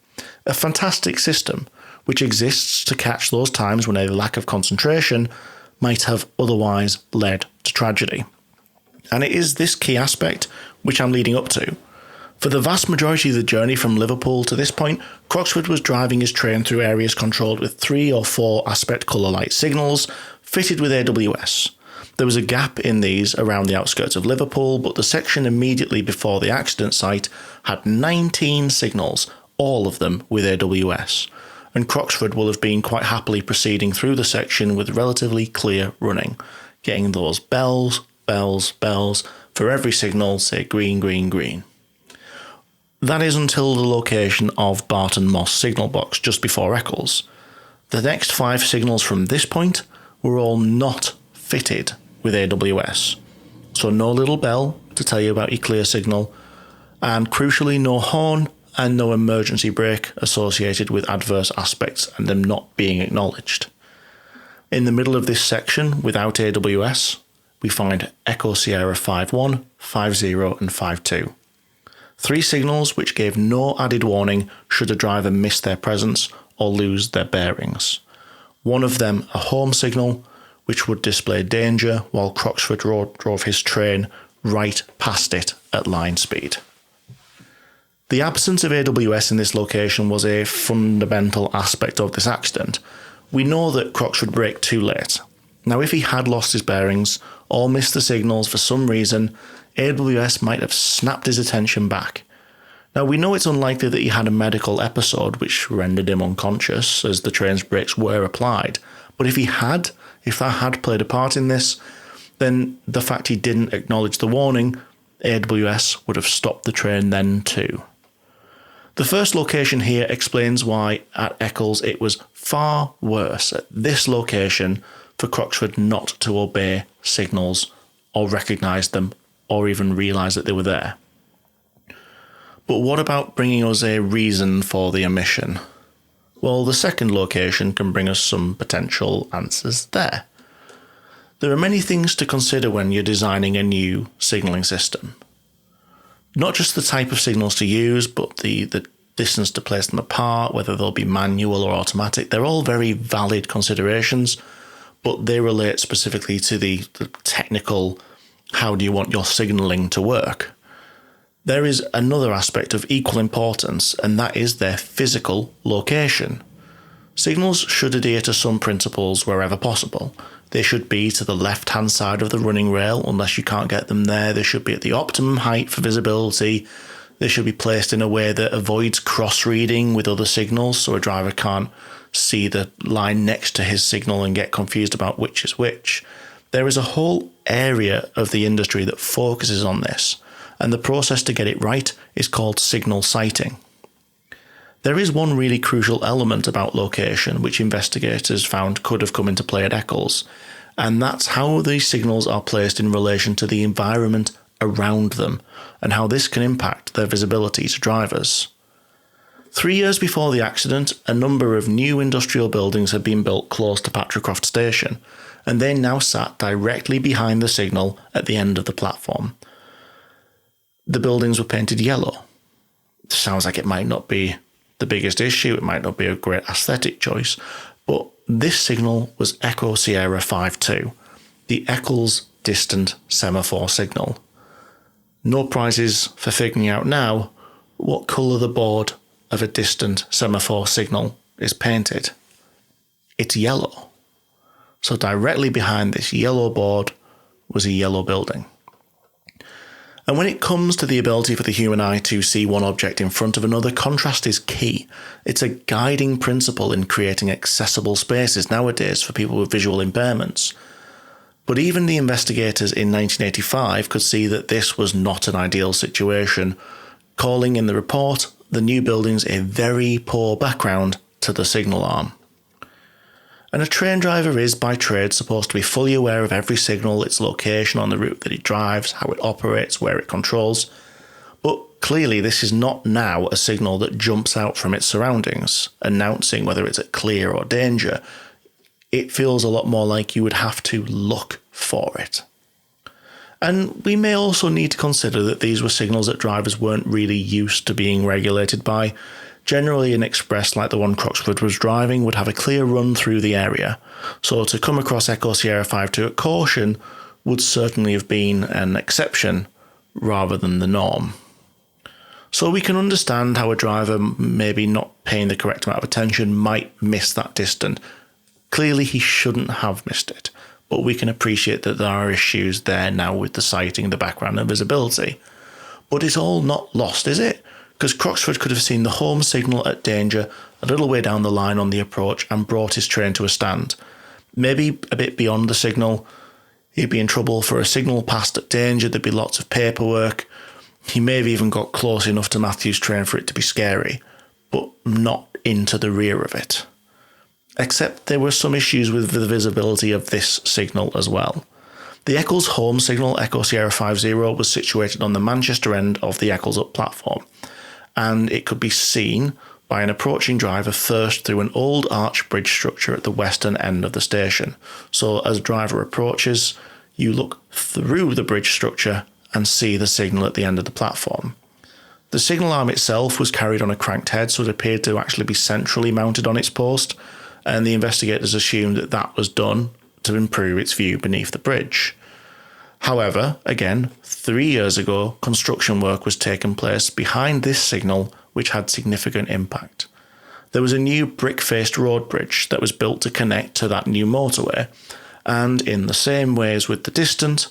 A fantastic system which exists to catch those times when a lack of concentration might have otherwise led to tragedy. And it is this key aspect which I'm leading up to. For the vast majority of the journey from Liverpool to this point, Croxford was driving his train through areas controlled with 3 or 4 aspect colour light signals fitted with AWS. There was a gap in these around the outskirts of Liverpool, but the section immediately before the accident site had 19 signals, all of them with AWS, and Croxford will have been quite happily proceeding through the section with relatively clear running, getting those bells, bells, bells for every signal, say green, green, green. That is until the location of Barton Moss signal box just before Eccles. The next 5 signals from this point were all not fitted with AWS. So no little bell to tell you about your clear signal, and crucially no horn and no emergency brake associated with adverse aspects and them not being acknowledged. In the middle of this section, without AWS, we find Echo Sierra 5-1, 5-0 and 5-2. 3 signals which gave no added warning should a driver miss their presence or lose their bearings. One of them a home signal, which would display danger while Croxford drove his train right past it at line speed. The absence of AWS in this location was a fundamental aspect of this accident. We know that Croxford braked too late. Now, if he had lost his bearings or missed the signals for some reason, AWS might have snapped his attention back. Now, we know it's unlikely that he had a medical episode which rendered him unconscious as the train's brakes were applied, but if that had played a part in this, then the fact he didn't acknowledge the warning, AWS would have stopped the train then too. The first location here explains why at Eccles it was far worse at this location for Croxford not to obey signals or recognise them or even realise that they were there. But what about bringing us a reason for the omission? Well, the second location can bring us some potential answers there. There are many things to consider when you're designing a new signalling system. Not just the type of signals to use, but the distance to place them apart, whether they'll be manual or automatic. They're all very valid considerations, but they relate specifically to the technical, how do you want your signalling to work? There is another aspect of equal importance, and that is their physical location. Signals should adhere to some principles wherever possible. They should be to the left-hand side of the running rail unless you can't get them there. They should be at the optimum height for visibility. They should be placed in a way that avoids cross-reading with other signals so a driver can't see the line next to his signal and get confused about which is which. There is a whole area of the industry that focuses on this, and the process to get it right is called signal sighting. There is one really crucial element about location which investigators found could have come into play at Eccles, and that's how these signals are placed in relation to the environment around them and how this can impact their visibility to drivers. 3 years before the accident, a number of new industrial buildings had been built close to Patricroft Station, and they now sat directly behind the signal at the end of the platform. The buildings were painted yellow. Sounds like it might not be the biggest issue, it might not be a great aesthetic choice, but this signal was Echo Sierra 5-2, the Eccles distant semaphore signal. No prizes for figuring out now what colour the board of a distant semaphore signal is painted. It's yellow. So directly behind this yellow board was a yellow building. And when it comes to the ability for the human eye to see one object in front of another, contrast is key. It's a guiding principle in creating accessible spaces nowadays for people with visual impairments. But even the investigators in 1985 could see that this was not an ideal situation, calling in the report the new buildings a very poor background to the signal arm. And a train driver is, by trade, supposed to be fully aware of every signal, its location on the route that it drives, how it operates, where it controls. But clearly this is not now a signal that jumps out from its surroundings, announcing whether it's at clear or danger. It feels a lot more like you would have to look for it. And we may also need to consider that these were signals that drivers weren't really used to being regulated by. Generally, an express like the one Croxford was driving would have a clear run through the area, so to come across Echo Sierra 52 at caution would certainly have been an exception rather than the norm. So we can understand how a driver, maybe not paying the correct amount of attention, might miss that distance. Clearly he shouldn't have missed it, but we can appreciate that there are issues there now with the sighting, the background and visibility. But it's all not lost, is it? Because Croxford could have seen the home signal at danger a little way down the line on the approach and brought his train to a stand. Maybe a bit beyond the signal, he'd be in trouble for a signal passed at danger, there'd be lots of paperwork. He may have even got close enough to Matthew's train for it to be scary, but not into the rear of it. Except there were some issues with the visibility of this signal as well. The Eccles home signal, Echo Sierra 50, was situated on the Manchester end of the Eccles Up platform, and it could be seen by an approaching driver first through an old arch bridge structure at the western end of the station. So as a driver approaches, you look through the bridge structure and see the signal at the end of the platform. The signal arm itself was carried on a cranked head, so it appeared to actually be centrally mounted on its post, and the investigators assumed that that was done to improve its view beneath the bridge. However, again, 3 years ago, construction work was taking place behind this signal, which had significant impact. There was a new brick-faced road bridge that was built to connect to that new motorway, and in the same way as with the distant,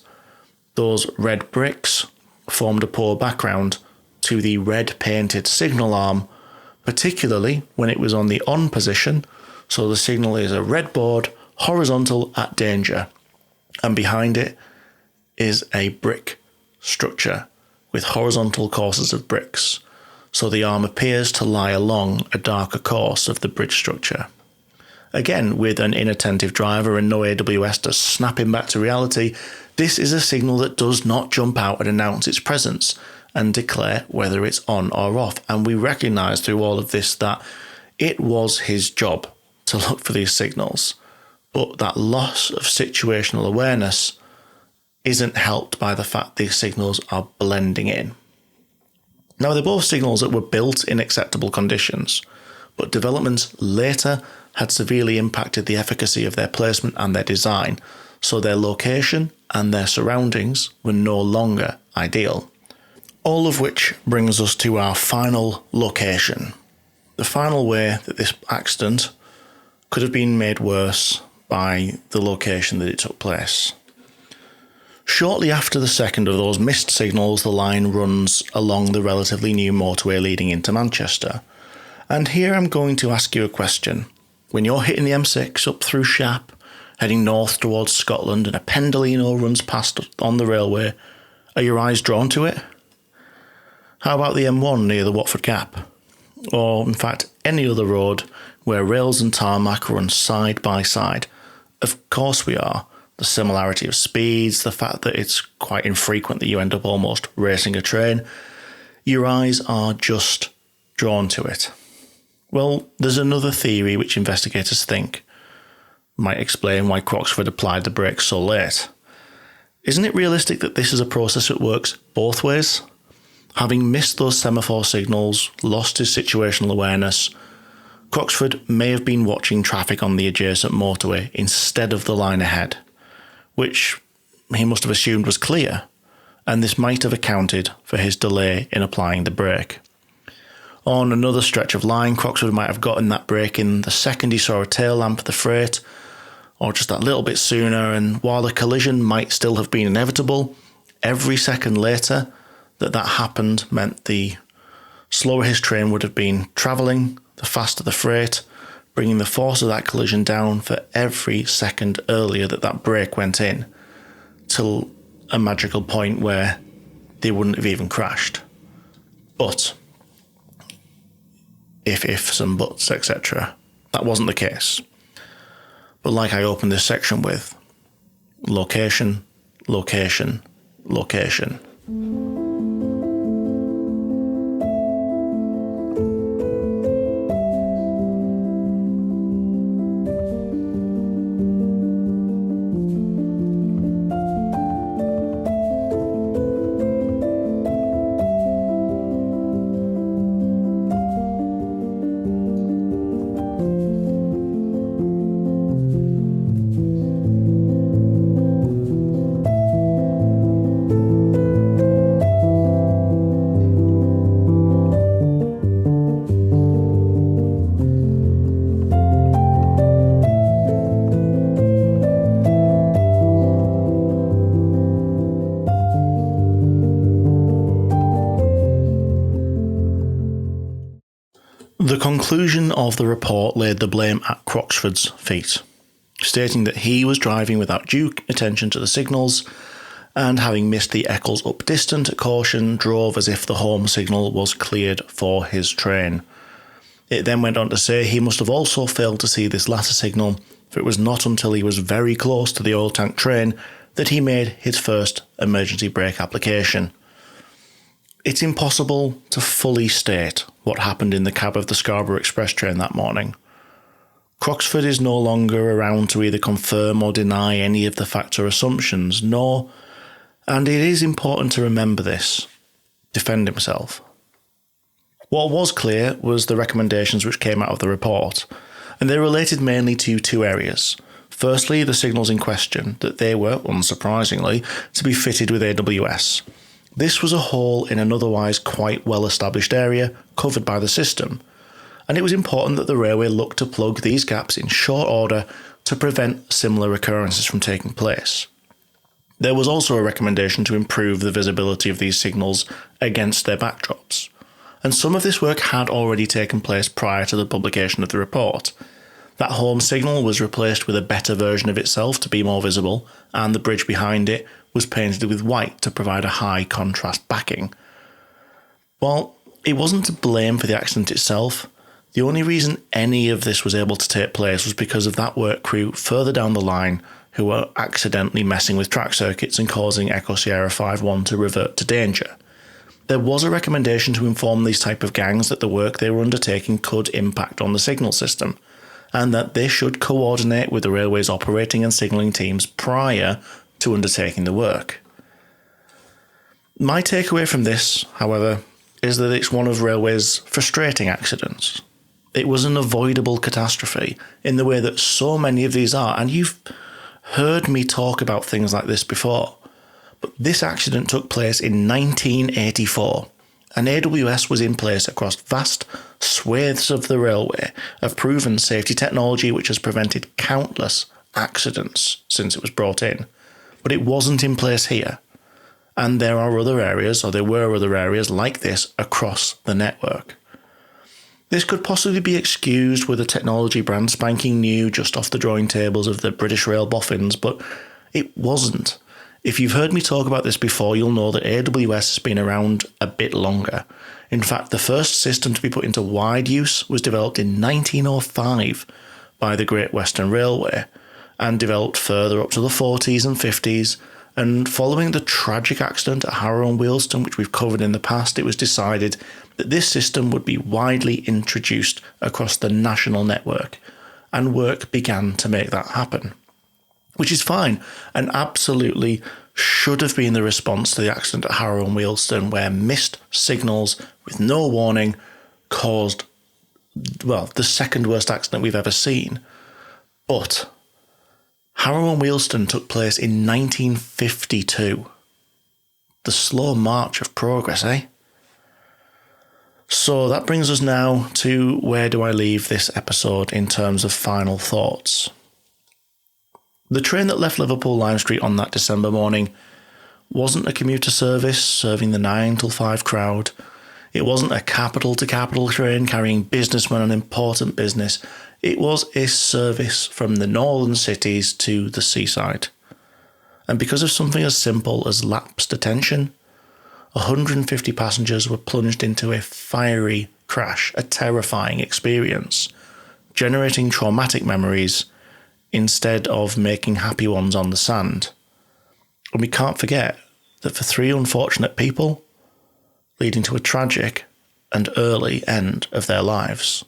those red bricks formed a poor background to the red-painted signal arm, particularly when it was on the on position, so the signal is a red board, horizontal at danger, and behind it is a brick structure with horizontal courses of bricks, so the arm appears to lie along a darker course of the bridge structure. Again, with an inattentive driver and no AWS to snap him back to reality, this is a signal that does not jump out and announce its presence and declare whether it's on or off. And we recognise through all of this that it was his job to look for these signals, but that loss of situational awareness isn't helped by the fact these signals are blending in. Now, they're both signals that were built in acceptable conditions, but developments later had severely impacted the efficacy of their placement and their design, so their location and their surroundings were no longer ideal. All of which brings us to our final location. The final way that this accident could have been made worse by the location that it took place. Shortly after the second of those missed signals, the line runs along the relatively new motorway leading into Manchester. And here I'm going to ask you a question. When you're hitting the M6 up through Shap, heading north towards Scotland, and a Pendolino runs past on the railway, are your eyes drawn to it? How about the M1 near the Watford Gap? Or, in fact, any other road where rails and tarmac run side by side? Of course we are. The similarity of speeds, the fact that it's quite infrequent that you end up almost racing a train, your eyes are just drawn to it. Well, there's another theory which investigators think might explain why Croxford applied the brakes so late. Isn't it realistic that this is a process that works both ways? Having missed those semaphore signals, lost his situational awareness, Croxford may have been watching traffic on the adjacent motorway instead of the line ahead, which he must have assumed was clear, and this might have accounted for his delay in applying the brake. On another stretch of line, Croxford might have gotten that brake in the second he saw a tail lamp of the freight, or just that little bit sooner, and while the collision might still have been inevitable, every second later, that happened meant the slower his train would have been travelling, the faster the freight, bringing the force of that collision down for every second earlier that brake went in, till a magical point where they wouldn't have even crashed. But, if ifs and buts, etc., that wasn't the case. But like I opened this section with, location, location, location. The conclusion of the report laid the blame at Croxford's feet, stating that he was driving without due attention to the signals and, having missed the Eccles up distant at caution, drove as if the home signal was cleared for his train. It then went on to say he must have also failed to see this latter signal, for it was not until he was very close to the oil tank train that he made his first emergency brake application. It's impossible to fully state what happened in the cab of the Scarborough Express train that morning. Croxford is no longer around to either confirm or deny any of the facts or assumptions, nor, and it is important to remember this, defend himself. What was clear was the recommendations which came out of the report, and they related mainly to two areas. Firstly, the signals in question, that they were, unsurprisingly, to be fitted with AWS. This was a hole in an otherwise quite well-established area covered by the system, and it was important that the railway looked to plug these gaps in short order to prevent similar occurrences from taking place. There was also a recommendation to improve the visibility of these signals against their backdrops, and some of this work had already taken place prior to the publication of the report. That home signal was replaced with a better version of itself to be more visible, and the bridge behind it was painted with white to provide a high contrast backing. While it wasn't to blame for the accident itself, the only reason any of this was able to take place was because of that work crew further down the line who were accidentally messing with track circuits and causing Echo Sierra 5-1 to revert to danger. There was a recommendation to inform these type of gangs that the work they were undertaking could impact on the signal system, and that they should coordinate with the railway's operating and signalling teams prior to undertaking the work. My takeaway from this, however, is that it's one of railway's frustrating accidents. It was an avoidable catastrophe in the way that so many of these are, and you've heard me talk about things like this before. But this accident took place in 1984, and AWS was in place across vast swathes of the railway of proven safety technology which has prevented countless accidents since it was brought in. But it wasn't in place here. And there were other areas like this across the network. This could possibly be excused with a technology brand spanking new just off the drawing tables of the British Rail boffins, but it wasn't. If you've heard me talk about this before, you'll know that AWS has been around a bit longer. In fact, the first system to be put into wide use was developed in 1905 by the Great Western Railway, and developed further up to the 40s and 50s, and following the tragic accident at Harrow and Wealdstone, which we've covered in the past, it was decided that this system would be widely introduced across the national network, and work began to make that happen. Which is fine, and absolutely should have been the response to the accident at Harrow and Wealdstone, where missed signals with no warning caused, well, the second worst accident we've ever seen. But Harrow and Wealdstone took place in 1952. The slow march of progress, eh? So that brings us now to where do I leave this episode in terms of final thoughts. The train that left Liverpool Lime Street on that December morning wasn't a commuter service serving the 9 till 5 crowd. It wasn't a capital-to-capital train carrying businessmen and important business. It was a service from the northern cities to the seaside. And because of something as simple as lapsed attention, 150 passengers were plunged into a fiery crash, a terrifying experience, generating traumatic memories instead of making happy ones on the sand. And we can't forget that for 3 unfortunate people, leading to a tragic and early end of their lives.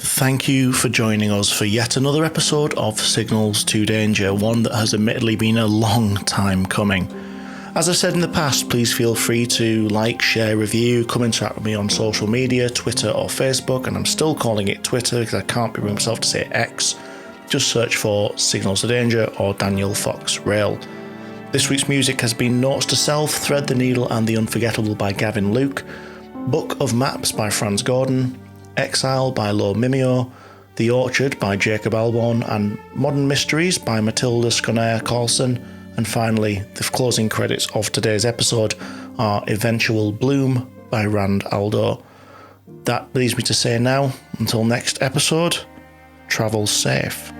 Thank you for joining us for yet another episode of Signals to Danger, one that has admittedly been a long time coming. As I said in the past, please feel free to like, share, review, come interact with me on social media, Twitter or Facebook, and I'm still calling it Twitter because I can't bring myself to say X. Just search for Signals to Danger or Daniel Fox Rail. This week's music has been Notes to Self, Thread the Needle and the Unforgettable by Gavin Luke, Book of Maps by Franz Gordon, Exile by Lo Mimio, The Orchard by Jacob Albon, and Modern Mysteries by Matilda Sconair Carlson. And finally, the closing credits of today's episode are Eventual Bloom by Rand Aldo. That leaves me to say now, until next episode, travel safe.